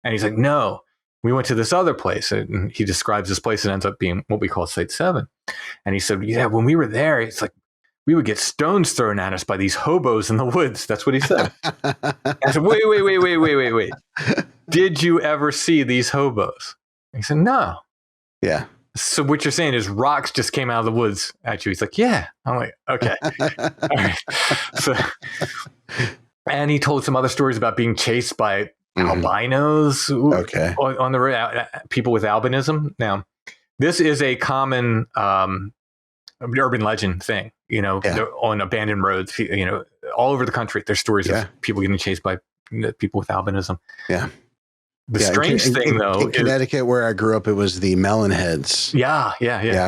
And he's like, no. We went to this other place, and he describes this place that ends up being what we call Site 7. And he said, yeah, when we were there, it's like we would get stones thrown at us by these hobos in the woods. That's what he said. I said, wait. Did you ever see these hobos? He said, no. Yeah. So what you're saying is rocks just came out of the woods at you. He's like, yeah. I'm like, okay. All right. So, and he told some other stories about being chased by albinos on the road, people with albinism. Now, this is a common urban legend thing, on abandoned roads, all over the country. There's stories of people getting chased by people with albinism. Yeah. The strange thing, though, in Connecticut, where I grew up, it was the melon heads. Yeah.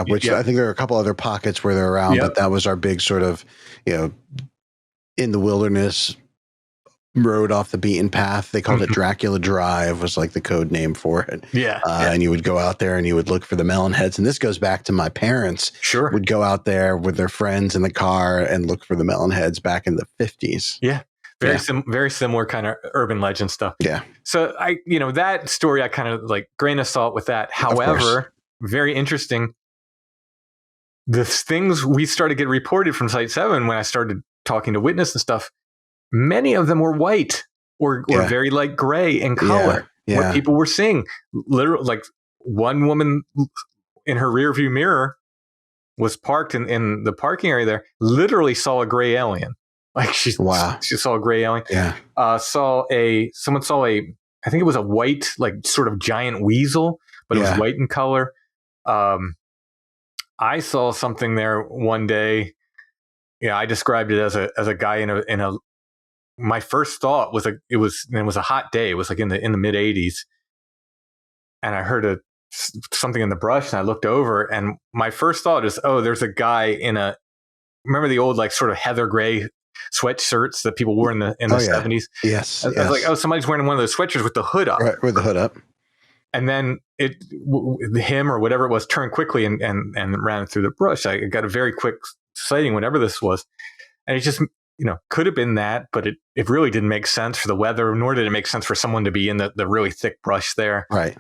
Which I think there are a couple other pockets where they're around, but that was our big sort of, in the wilderness road off the beaten path. They called it Dracula Drive, was like the code name for it. And you would go out there and you would look for the melon heads. And this goes back to my parents. Sure. Would go out there with their friends in the car and look for the melon heads back in the 50s. Yeah. Very similar kind of urban legend stuff. Yeah. So that story, I kind of like grain of salt with that. However, very interesting. The things we started getting reported from Site 7 when I started talking to witness and stuff, many of them were white or very light gray in color. What people were seeing, literally, like one woman in her rear view mirror was parked in the parking area there, literally saw a gray alien. Like she saw a gray alien. Yeah. Someone saw a I think it was a white, like sort of giant weasel, but it was white in color. I saw something there one day. Yeah, I described it as a guy in a. My first thought was it was a hot day. It was like in the mid 80s, and I heard something in the brush, and I looked over, and my first thought is, oh, there's a guy in a. Remember the old like sort of heather gray sweatshirts that people wore in the 70s? Yes. I was like, oh, somebody's wearing one of those sweatshirts with the hood up. Right, with the hood up. And then him or whatever it was turned quickly and ran through the brush. I got a very quick sighting, whatever this was. And it just, could have been that, but it really didn't make sense for the weather, nor did it make sense for someone to be in the really thick brush there. Right.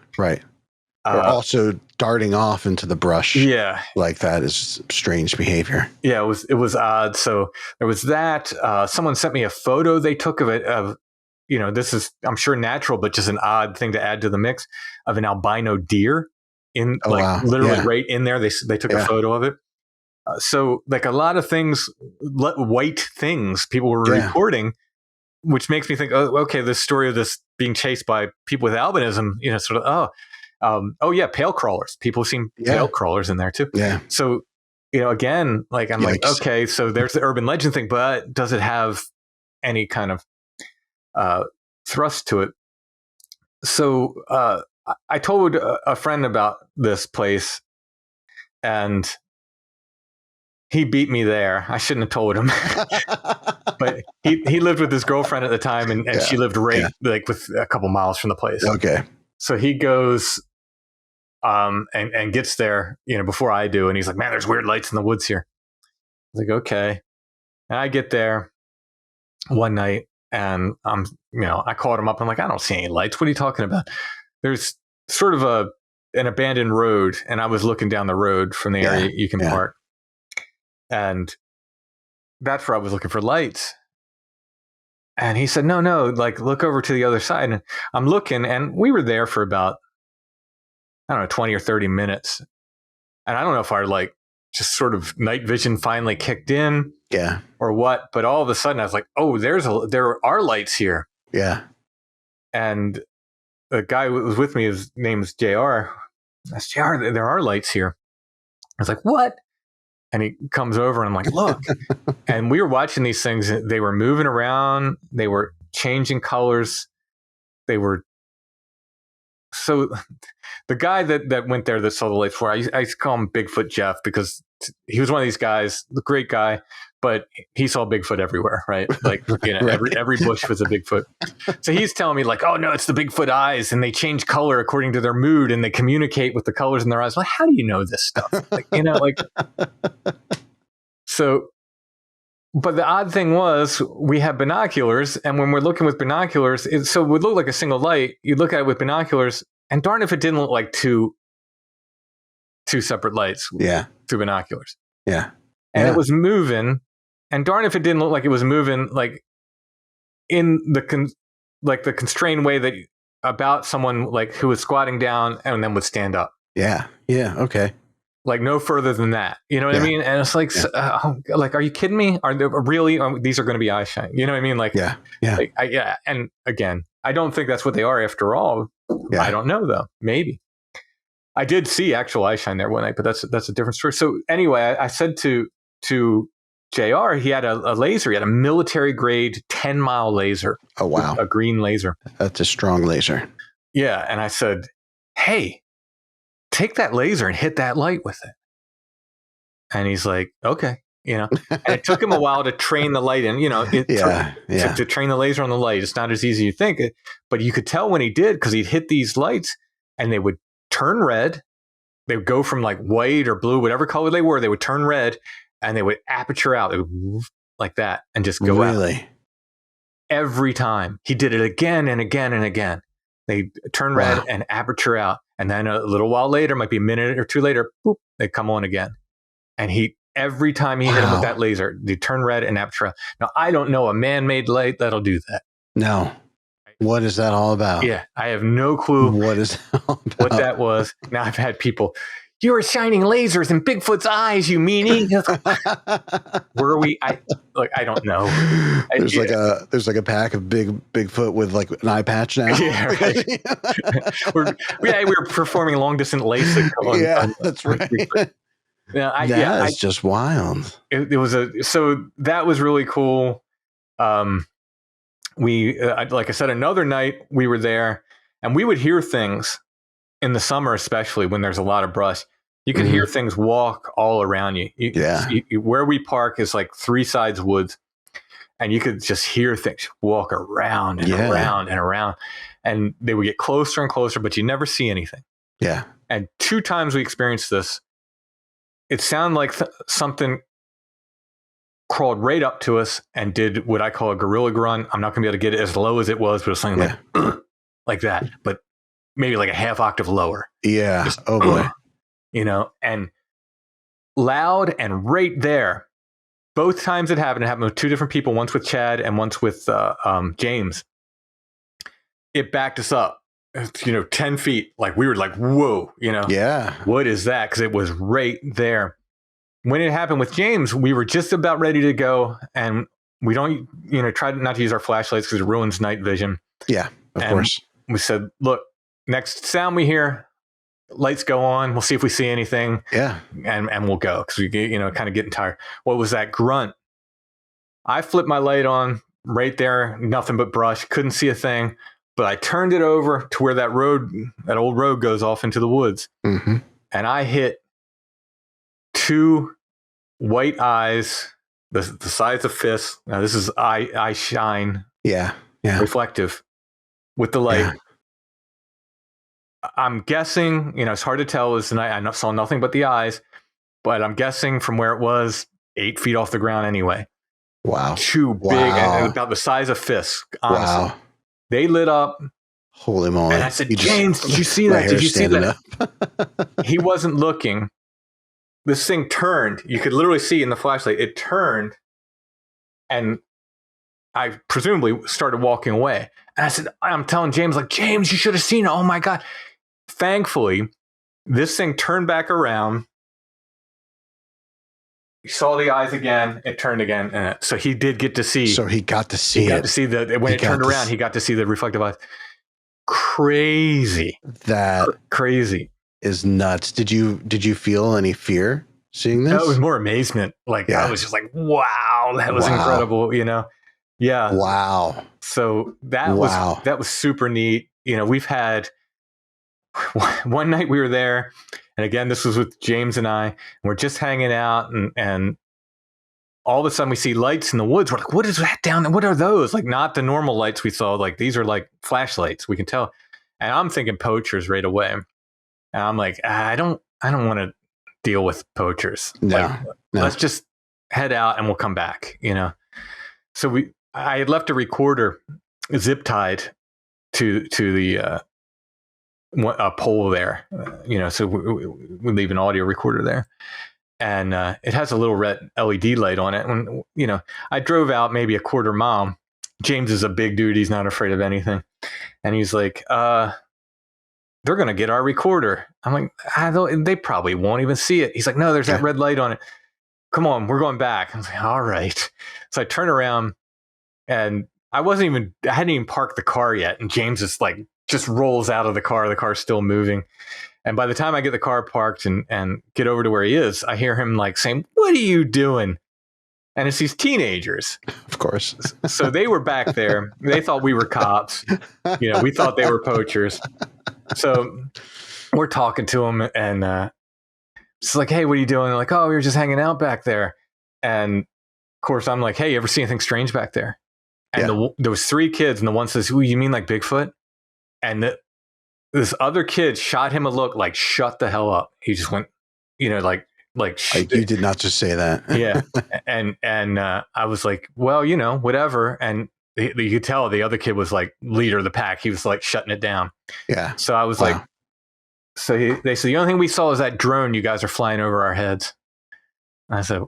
Or also darting off into the brush. Yeah. Like that is strange behavior. Yeah, it was odd. So there was that. Someone sent me a photo they took of it, this is, I'm sure, natural, but just an odd thing to add to the mix, of an albino deer literally right in there. They took a photo of it. So like a lot of things, white things people were reporting, which makes me think, oh, okay, this story of this being chased by people with albinism, sort of, pale crawlers. People have seen pale crawlers in there too. Yeah. So, again, like I'm like, okay, so there's the urban legend thing, but does it have any kind of thrust to it? So I told a friend about this place, and he beat me there. I shouldn't have told him, but he lived with his girlfriend at the time, and she lived like with a couple miles from the place. Okay. So he goes and gets there, before I do, and he's like, "Man, there's weird lights in the woods here." I was like, "Okay." And I get there one night, and I called him up. I'm like, "I don't see any lights. What are you talking about?" There's sort of an abandoned road, and I was looking down the road from the area you can park. And that's where I was looking for lights. And he said, no, like look over to the other side. And I'm looking, and we were there for about, 20 or 30 minutes. And I don't know if our like just sort of night vision finally kicked in or what, but all of a sudden I was like, oh, there are lights here. Yeah. And the guy who was with me, his name is JR. That's JR, there are lights here. I was like, what? And he comes over, and I'm like, look. And we were watching these things. They were moving around. They were changing colors. They were. So the guy that went there that saw the lights before, I call him Bigfoot Jeff, because he was one of these guys, the great guy, but he saw Bigfoot everywhere, right? Like, right. Every bush was a Bigfoot. So he's telling me like, oh no, it's the Bigfoot eyes, and they change color according to their mood, and they communicate with the colors in their eyes. Well, how do you know this stuff? Like, so, but the odd thing was we have binoculars, and when we're looking with binoculars, so it would look like a single light. You look at it with binoculars, and darn if it didn't look like two separate lights. Yeah. Through binoculars. Yeah. And it was moving, and darn if it didn't look like it was moving, like in the constrained way that about someone like who was squatting down and then would stand up. Yeah. Yeah. Okay. Like no further than that. You know what I mean? And it's like, like, are you kidding me? Are there really? These are going to be eye shine. You know what I mean? Like, yeah. Like, and again, I don't think that's what they are after all. Yeah. I don't know though. Maybe. I did see actual eye shine there one night, but that's a different story. So anyway, I said to JR, he had a laser. He had a military grade 10-mile laser. Oh, wow. A green laser. That's a strong laser. Yeah. And I said, hey, take that laser and hit that light with it. And he's like, okay. And it took him a while to train the light in, to train the laser on the light. It's not as easy as you think, but you could tell when he did, because he'd hit these lights and they would turn red. They would go from like white or blue, whatever color they were, they would turn red, and they would aperture out. They would move like that and just go out. Really? Every time. He did it again and again and again. They turn red and aperture out. And then a little while later, might be a minute or two later, boop, they come on again. And every time he hit him with that laser, they turn red and aperture out. Now, I don't know a man-made light that'll do that. No. What is that all about? Yeah, I have no clue what is that all about? What that was. Now I've had people, "You were shining lasers in Bigfoot's eyes, you meanie." Were we? I don't know. There's like a pack of Bigfoot with like an eye patch now. Yeah, right. we were performing long distance LASIK. That's right. Yeah, that's just wild. It was so that was really cool. We like I said, another night we were there, and we would hear things in the summer, especially when there's a lot of brush. You could hear things walk all around you. Where we park is like 3 sides woods, and you could just hear things walk around and around and around, and they would get closer and closer, but you never see anything. Yeah. And 2 times we experienced this. It sounded like something crawled right up to us and did what I call a gorilla grunt. I'm not going to be able to get it as low as it was, but it was something like that, but maybe like a half octave lower. Yeah. Just, oh boy. And loud and right there. Both times it happened with 2 different people, once with Chad and once with James. It backed us up, 10 feet. Like we were like, whoa, Yeah. What is that? Because it was right there. When it happened with James, we were just about ready to go, and we don't, try not to use our flashlights because it ruins night vision. Yeah, of course. We said, look, next sound we hear, lights go on. We'll see if we see anything. Yeah, and we'll go because we kind of getting tired. What was that grunt? I flipped my light on right there, nothing but brush, couldn't see a thing. But I turned it over to where that old road goes off into the woods, and I hit 2 white eyes, the size of fists. Now this is eye shine, reflective with the light. Yeah. I'm guessing, it's hard to tell. I saw nothing but the eyes, but I'm guessing from where it was 8 feet off the ground anyway. Wow. 2 big, and about the size of fists. Honestly. Wow. They lit up. Holy moly. And I said, James, did you see that? Did you see that? He wasn't looking. This thing turned. You could literally see in the flashlight. It turned, and I presumably started walking away. And I said, I'm telling James, James, you should have seen it. Oh my God. Thankfully, this thing turned back around. He saw the eyes again. It turned again. And so he did get to see. So he got to see it. When it turned around, he got to see the reflective eyes. Crazy. That crazy is nuts. Did you feel any fear seeing this? No, it was more amazement. I was just like, wow, that was incredible. Yeah. Wow. So that was super neat. We've had one night we were there, and again, this was with James and I, and we're just hanging out, and all of a sudden we see lights in the woods. We're like, what is that down there? What are those? Not the normal lights we saw. These are like flashlights. We can tell. And I'm thinking poachers right away. And I'm like, I don't want to deal with poachers. No. Let's just head out and we'll come back, So I had left a recorder zip tied to the a pole there, so we leave an audio recorder there. And it has a little red LED light on it. And, I drove out maybe a quarter mile. James is a big dude. He's not afraid of anything. And he's like, they're going to get our recorder. I'm like, they probably won't even see it. He's like, no, there's that red light on it. Come on, we're going back. I was like, all right. So I turn around, and I hadn't even parked the car yet. And James is just rolls out of the car. The car's still moving. And by the time I get the car parked and get over to where he is, I hear him saying, what are you doing? And it's these teenagers. Of course. So they were back there. They thought we were cops. We thought they were poachers. So we're talking to them, and it's like, hey, what are you doing? They're like, oh, we were just hanging out back there. And of course, I'm like, hey, you ever see anything strange back there? And there was 3 kids, and the one says, ooh, you mean like Bigfoot? And this other kid shot him a look like, shut the hell up. He just went, you did not just say that. Yeah. And I was like, well, whatever. And you could tell the other kid was leader of the pack. He was shutting it down. Yeah. So I was they said, the only thing we saw is that drone you guys are flying over our heads. And I said,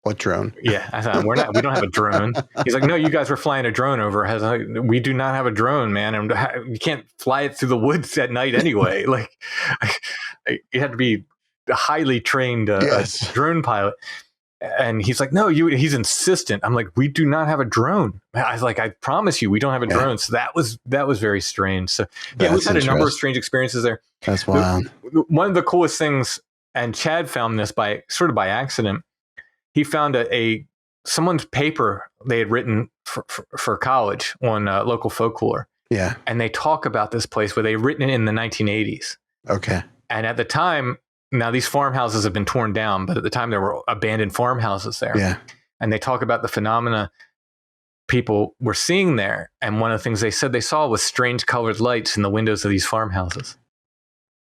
what drone? Yeah. I said, we don't have a drone. He's like, no, you guys were flying a drone over our heads. I'm like, we do not have a drone, man. And you can't fly it through the woods at night anyway. You had to be highly trained Yes. drone pilot. And he's like, no, he's insistent. I'm like, we do not have a drone. I was like, I promise you, we don't have a drone. So that was very strange. So yeah, we've had a number of strange experiences there. That's wild. One of the coolest things, and Chad found this by accident. He found someone's paper they had written for college on local folklore. Yeah. And they talk about this place where they'd written it in the 1980s. Okay. And at the time, now these farmhouses have been torn down, but at the time there were abandoned farmhouses there. Yeah. And they talk about the phenomena people were seeing there. And one of the things they said they saw was strange colored lights in the windows of these farmhouses.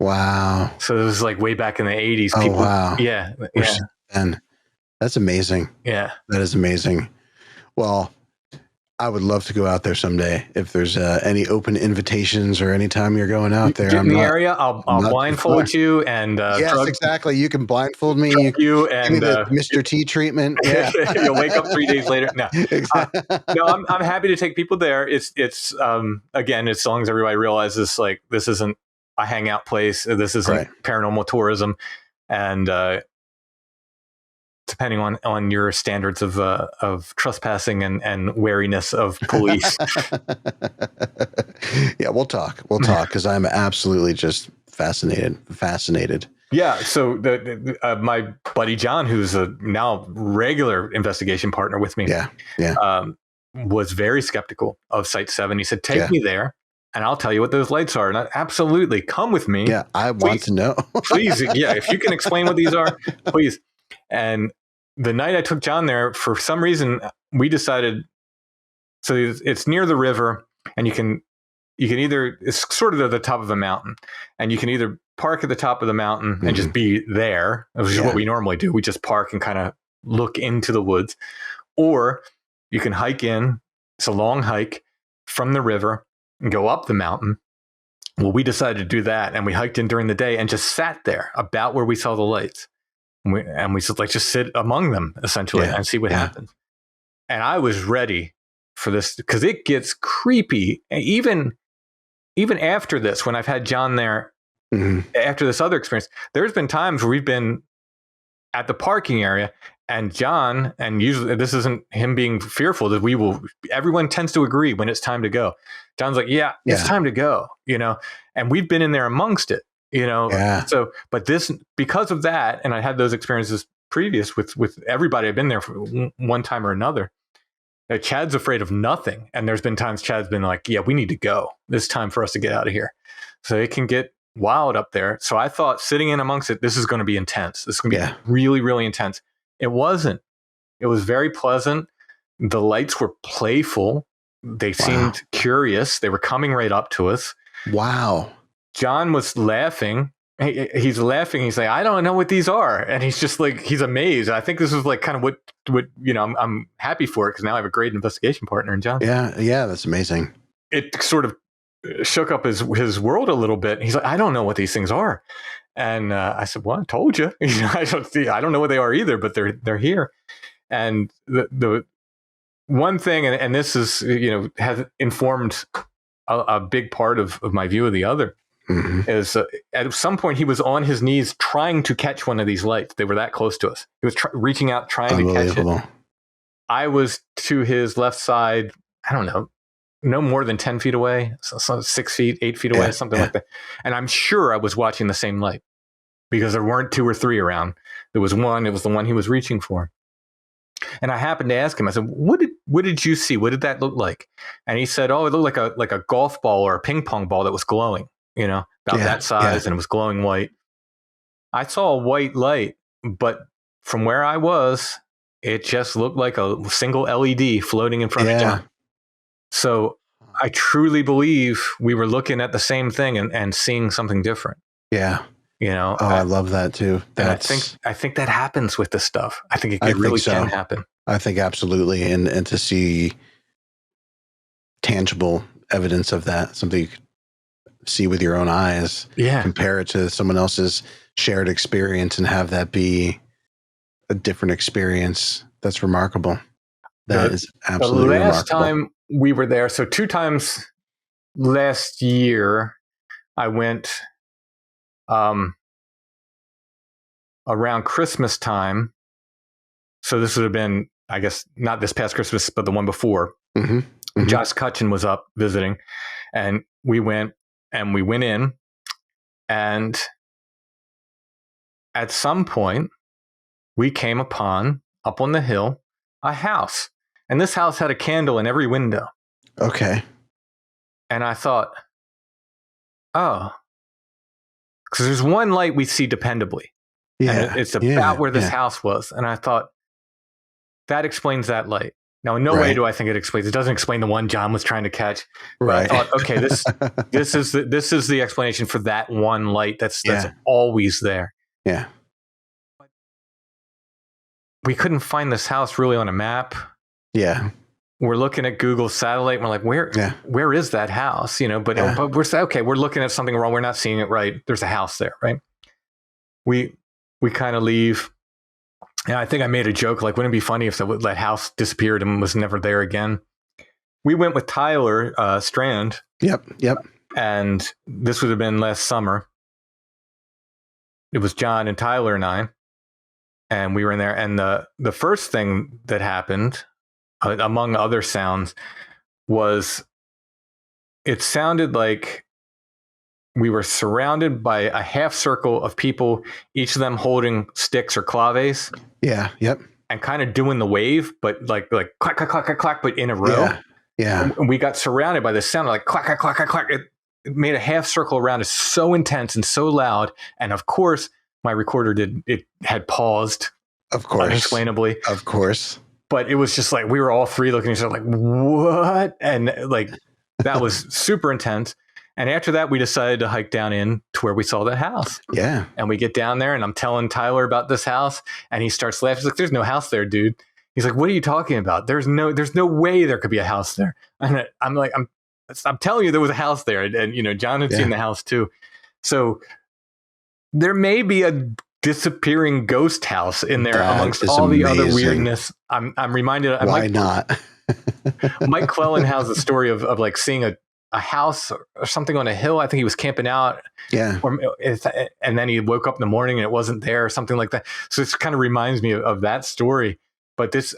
Wow. So it was like way back in the 80s. Oh, People, wow. Yeah. And that's amazing. Yeah. That is amazing. Well, I would love to go out there someday. If there's any open invitations or anytime you're going out there, in the area, I'll blindfold you and yes, exactly. You can blindfold me. You and give me the Mr. T treatment. Yeah. You'll wake up 3 days later. No, exactly. No, I'm happy to take people there. It's again, as long as everybody realizes like this isn't a hangout place. This isn't paranormal tourism, and depending on your standards of trespassing and wariness of police. Yeah, we'll talk because I'm absolutely just fascinated. Yeah. So my buddy John, who's a now regular investigation partner with me, was very skeptical of Site 7. He said, take me there and I'll tell you what those lights are. And absolutely come with me. Yeah. I want to know. Please. Yeah. If you can explain what these are, please. And the night I took John there, for some reason, we decided, so it's near the river and you can either, it's sort of at the top of a mountain and you can either park at the top of the mountain and just be there, which is what we normally do. We just park and kind of look into the woods, or you can hike in. It's a long hike from the river and go up the mountain. Well, we decided to do that. And we hiked in during the day and just sat there about where we saw the lights. And we said, like, just sit among them essentially and see what happens. And I was ready for this because it gets creepy. Even after this, when I've had John there, after this other experience, there's been times where we've been at the parking area and John, and usually this isn't him being fearful, that everyone tends to agree when it's time to go. John's like, yeah, it's time to go, and we've been in there amongst it. So, but this, because of that, and I had those experiences previous with everybody I've been there for one time or another. Chad's afraid of nothing. And there's been times Chad's been like, yeah, we need to go. It's time for us to get out of here. So it can get wild up there. So I thought sitting in amongst it, this is going to be intense. This is going to be really, really intense. It wasn't. It was very pleasant. The lights were playful. They seemed curious. They were coming right up to us. Wow. John was laughing. He's laughing. He's like, I don't know what these are. And he's just like, he's amazed. I think this is like kind of what I'm happy for it because now I have a great investigation partner in John. Yeah, that's amazing. It sort of shook up his world a little bit. He's like, I don't know what these things are. And I said, well, I told you. I don't know what they are either, but they're here. And the one thing, and this is, has informed a big part of my view of the other, is at some point he was on his knees trying to catch one of these lights. They were that close to us. He was reaching out, trying to catch it. I was to his left side, I don't know, no more than 10 feet away, so 6 feet, 8 feet away, something like that. And I'm sure I was watching the same light because there weren't two or three around. There was one. It was the one he was reaching for. And I happened to ask him, I said, what did you see? What did that look like? And he said, oh, it looked like a golf ball or a ping pong ball that was glowing, about that size, and it was glowing white. I saw a white light, but from where I was, it just looked like a single LED floating in front of John. So I truly believe we were looking at the same thing and seeing something different. Yeah. I love that too. I think that happens with this stuff. I think it really can happen. I think absolutely. And to see tangible evidence of that, something you could see with your own eyes, compare it to someone else's shared experience and have that be a different experience. That's remarkable. That is absolutely remarkable. The last time we were there, so 2 times last year, I went, around Christmas time. So this would have been, I guess, not this past Christmas, but the one before. Mm-hmm. Mm-hmm. Josh Cutchin was up visiting, and we went in, and at some point we came upon, up on the hill, a house. And this house had a candle in every window. Okay. And I thought, oh, because there's one light we see dependably. Yeah. And it's about where this house was. And I thought, that explains that light. Now, in no way do I think it explains. It doesn't explain the one John was trying to catch. Right. But I thought, okay, this is the explanation for that one light that's always there. Yeah. We couldn't find this house really on a map. Yeah. We're looking at Google satellite and we're like, where is that house? But we're saying, okay, we're looking at something wrong. We're not seeing it right. There's a house there, right? We kind of leave. And I think I made a joke, like, wouldn't it be funny if that house disappeared and was never there again? We went with Tyler Strand. Yep. And this would have been last summer. It was John and Tyler and I. And we were in there. And the first thing that happened, among other sounds, was it sounded like we were surrounded by a half circle of people, each of them holding sticks or claves. Yeah. Yep. And kind of doing the wave, but like clack, clack, clack, clack, clack, but in a row. Yeah. And we got surrounded by this sound like clack, clack, clack, clack, clack. It made a half circle around us, so intense and so loud. And of course, my recorder had paused. Of course. Unexplainably. Of course. But it was just like, we were all three looking at each other like, what? And like, that was super intense. And after that, we decided to hike down in to where we saw that house. Yeah. And we get down there and I'm telling Tyler about this house and he starts laughing. He's like, there's no house there, dude. He's like, what are you talking about? There's no way there could be a house there. And I'm like, I'm telling you there was a house there. And John had seen the house too. So there may be a disappearing ghost house in there amongst all the other weirdness. I'm reminded. Why not? Mike Clellan has a story of like seeing a house or something on a hill. I think he was camping out. Yeah. And then he woke up in the morning and it wasn't there or something like that. So it kind of reminds me of that story. But this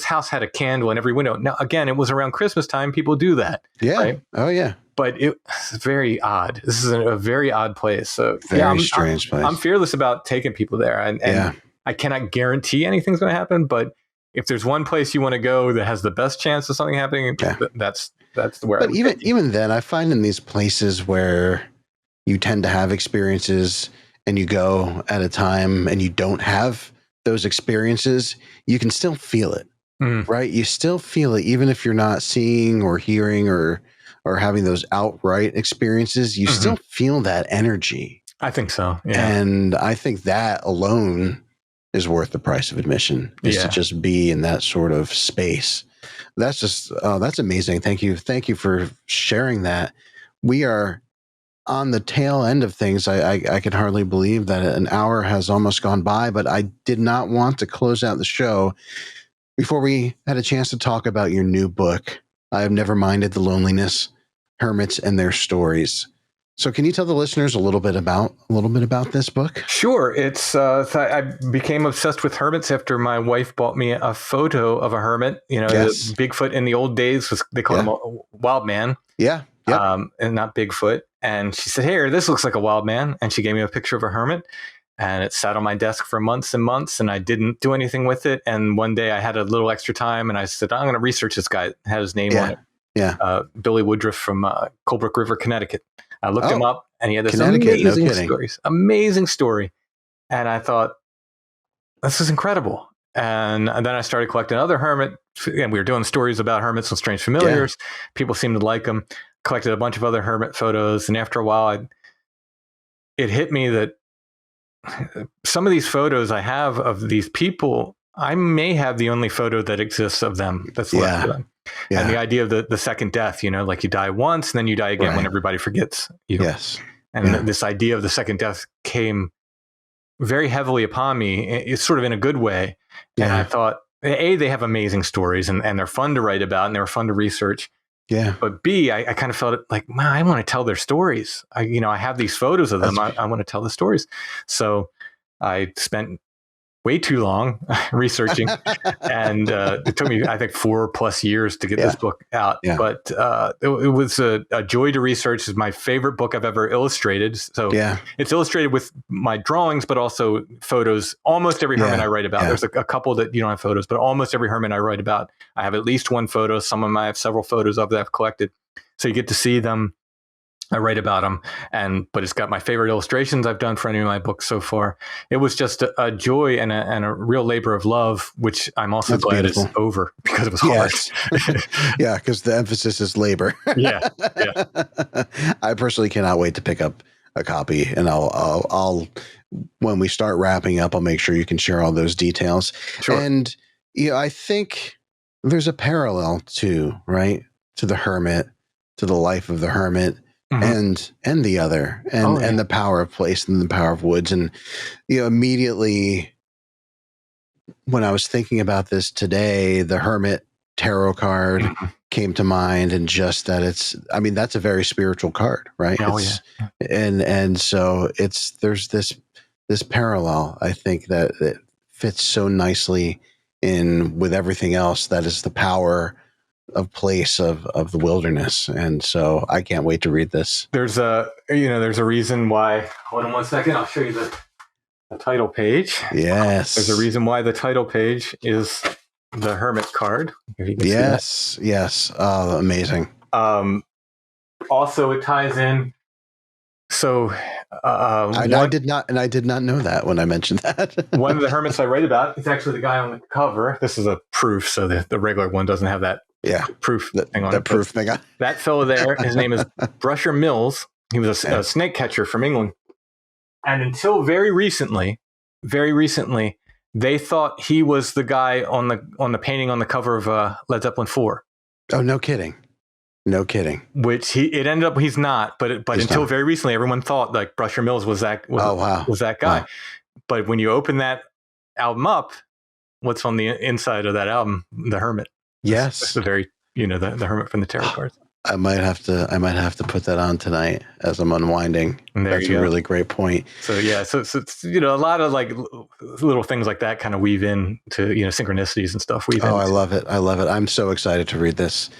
house had a candle in every window. Now, again, it was around Christmas time. People do that. Yeah. Right? Oh, yeah. But it's very odd. This is a very odd place. So very strange place. I'm fearless about taking people there. And I cannot guarantee anything's going to happen. But if there's one place you want to go that has the best chance of something happening, that's where. But even then, I find in these places where you tend to have experiences and you go at a time and you don't have those experiences, you can still feel it, right? You still feel it, even if you're not seeing or hearing or having those outright experiences. You still feel that energy. I think so. Yeah. And I think that alone is worth the price of admission, is to just be in that sort of space. That's amazing. Thank you for sharing that. We are on the tail end of things. I can hardly believe that an hour has almost gone by, but I did not want to close out the show before we had a chance to talk about your new book, I Have Never Minded the Loneliness, Hermits and Their Stories. So can you tell the listeners a little bit about this book? Sure. It's I became obsessed with hermits after my wife bought me a photo of a hermit. Bigfoot in the old days they called him a wild man. Yeah. Yep. And not Bigfoot. And she said, "Hey, this looks like a wild man." And she gave me a picture of a hermit. And it sat on my desk for months and months, and I didn't do anything with it. And one day I had a little extra time, and I said, "I'm going to research this guy." It had his name on it. Yeah. Billy Woodruff from Colebrook River, Connecticut. I looked him up, and he had this amazing story. And I thought, this is incredible. And then I started collecting other hermit, and we were doing stories about hermits and strange familiars. Yeah. People seemed to like them. Collected a bunch of other hermit photos, and after a while, it hit me that some of these photos I have of these people, I may have the only photo that exists of them that's left of them. Yeah. And the idea of the second death, like you die once and then you die again when everybody forgets you. Yes. And this idea of the second death came very heavily upon me. It's sort of in a good way. Yeah. And I thought, A, they have amazing stories and they're fun to write about and they were fun to research. Yeah. But B, I kind of felt like, man, I want to tell their stories. I have these photos of them. I want to tell the stories. So I spent way too long researching, and it took me, I think, 4+ years to get this book out. Yeah. But it was a joy to research. It's my favorite book I've ever illustrated. So it's illustrated with my drawings, but also photos. Almost every hermit I write about. There's a couple that you don't have photos, but almost every hermit I write about, I have at least one photo. Some of them I have several photos of that I've collected. So you get to see them. I write about them, but it's got my favorite illustrations I've done for any of my books so far. It was just a joy and a real labor of love, which I'm also glad is over because it was hard. Yeah, because the emphasis is labor. Yeah. I personally cannot wait to pick up a copy, and I'll when we start wrapping up, I'll make sure you can share all those details. Sure. And I think there's a parallel to the hermit, to the life of the hermit. Mm-hmm. and the other, and the power of place and the power of woods. And immediately when I was thinking about this today, the Hermit tarot card came to mind, and just that that's a very spiritual card, right? And so there's this parallel, I think, that it fits so nicely in with everything else that is the power of place of the wilderness. And so I can't wait to read this. There's a reason why. Hold on one second. I'll show you the title page. Yes. There's a reason why the title page is the Hermit card. If you can see that. Yes. Oh, amazing. Also, it ties in. So I did not know that when I mentioned that. One of the hermits I write about is actually the guy on the cover. This is a proof, so the regular one doesn't have that proof thing on it. Proof thing. That fellow there, his name is Brusher Mills. He was a snake catcher from England. And until very recently, they thought he was the guy on the painting on the cover of Led Zeppelin 4. Oh, no kidding. No kidding. Which it ended up he's not, but until very recently, everyone thought like Brusher Mills was that that guy. Wow. But when you open that album up, what's on the inside of that album? The Hermit. Yes, that's the very the Hermit from the tarot cards. I might have to put that on tonight as I'm unwinding. That's a really great point. So so it's, a lot of like little things like that kind of weave in to synchronicities and stuff. I love it. I'm so excited to read this.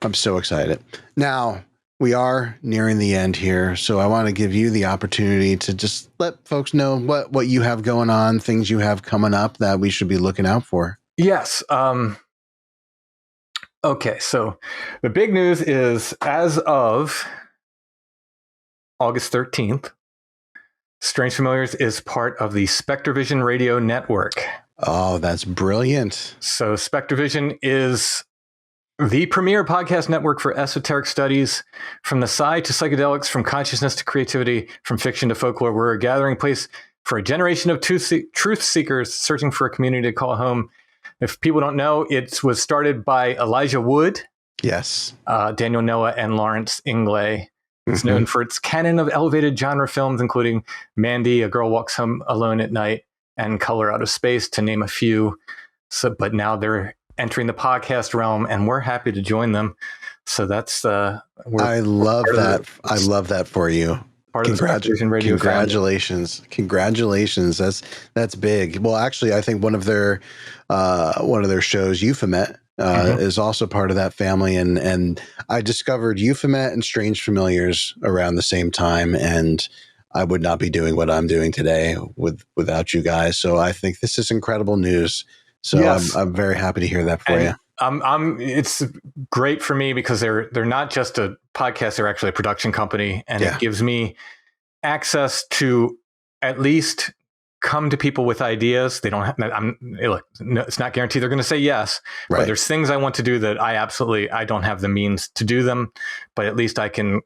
I'm so excited. Now, we are nearing the end here, so I want to give you the opportunity to just let folks know what you have going on, things you have coming up that we should be looking out for. Yes. Okay, so the big news is, as of August 13th, Strange Familiars is part of the SpectreVision Radio Network. Oh, that's brilliant. So SpectreVision is the premier podcast network for esoteric studies, from the psi to psychedelics, from consciousness to creativity, from fiction to folklore. We're a gathering place for a generation of truth seekers searching for a community to call home. If people don't know, it was started by Elijah Wood. Yes. Daniel Noah and Lawrence Inglay. It's known for its canon of elevated genre films, including Mandy, A Girl Walks Home Alone at Night, and Color Out of Space, to name a few. But now they're entering the podcast realm, and we're happy to join them. So that's I love that. I love that for you. Congratulations. That's big. Well, actually, I think one of their shows, Euphemet, is also part of that family. And I discovered Euphemet and Strange Familiars around the same time, and I would not be doing what I'm doing today without you guys. So I think this is incredible news. So yes. I'm very happy to hear that for you. It's great for me because they're not just a podcast; they're actually a production company, and it gives me access to at least come to people with ideas. They don't have, it's not guaranteed they're going to say yes, but there's things I want to do that I don't have the means to do them, but at least I can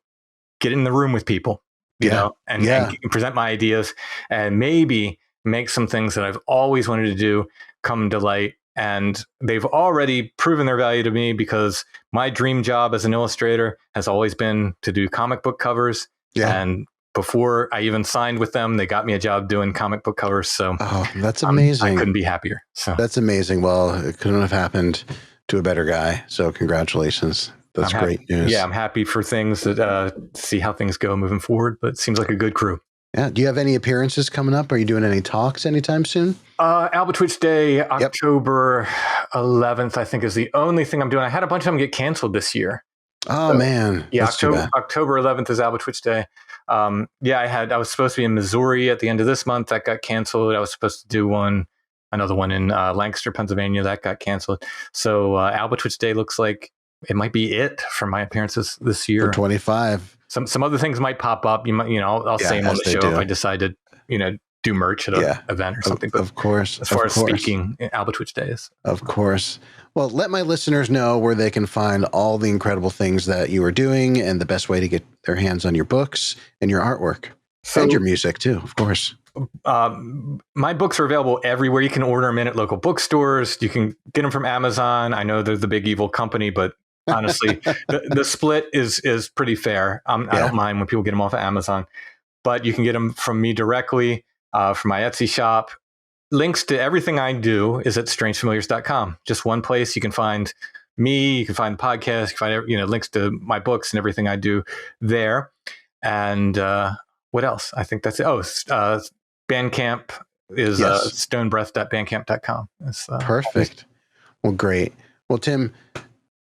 get in the room with people, and present my ideas and maybe make some things that I've always wanted to do come to light. And they've already proven their value to me, because my dream job as an illustrator has always been to do comic book covers. Yeah. And before I even signed with them, they got me a job doing comic book covers. So that's amazing. I couldn't be happier. So that's amazing. Well, it couldn't have happened to a better guy. So congratulations. That's great news. Yeah, I'm happy for things that see how things go moving forward, but it seems like a good crew. Yeah. Do you have any appearances coming up? Are you doing any talks anytime soon? Albatwitch Day, October 11th, I think, is the only thing I'm doing. I had a bunch of them get canceled this year. Oh, so, man. Yeah, That's too bad. October 11th is Albatwitch Day. I was supposed to be in Missouri at the end of this month. That got canceled. I was supposed to do another one in Lancaster, Pennsylvania. That got canceled. So Albatwitch Day looks like it might be it for my appearances this year. For 25. Some other things might pop up. I'll say them on the show if I decide to, do merch at an event or something. But of course. As far as speaking, Albatwitch Days. Of course. Well, let my listeners know where they can find all the incredible things that you are doing and the best way to get their hands on your books and your artwork. And your music, too, of course. My books are available everywhere. You can order them in at local bookstores. You can get them from Amazon. I know they're the big evil company, but honestly, the split is pretty fair. I don't mind when people get them off of Amazon. But you can get them from me directly. From my Etsy shop. Links to everything I do is at strangefamiliars.com. Just one place you can find me, you can find the podcast, you can find links to my books and everything I do there. And what else? I think that's it. Bandcamp is stonebreath.bandcamp.com. Perfect. Well, great. Well, Tim,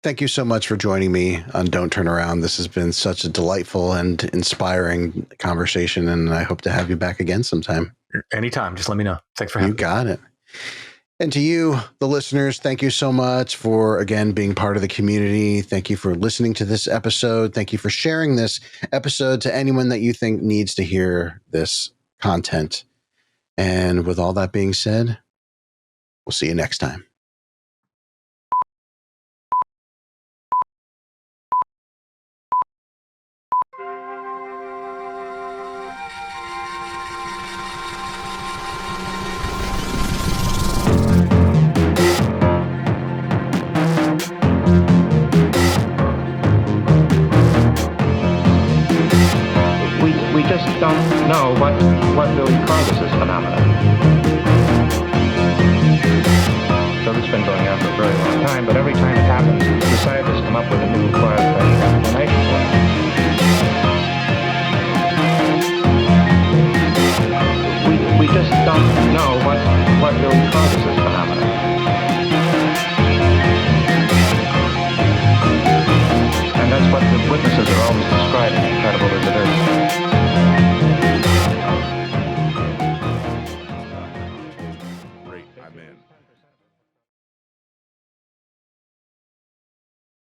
thank you so much for joining me on Don't Turn Around. This has been such a delightful and inspiring conversation, and I hope to have you back again sometime. Anytime. Just let me know. Thanks for having me. You got it. And to you, the listeners, thank you so much for, again, being part of the community. Thank you for listening to this episode. Thank you for sharing this episode to anyone that you think needs to hear this content. And with all that being said, we'll see you next time. We just don't know what really causes this phenomenon. So it's been going on for a very long time, but every time it happens, the scientists come up with a new required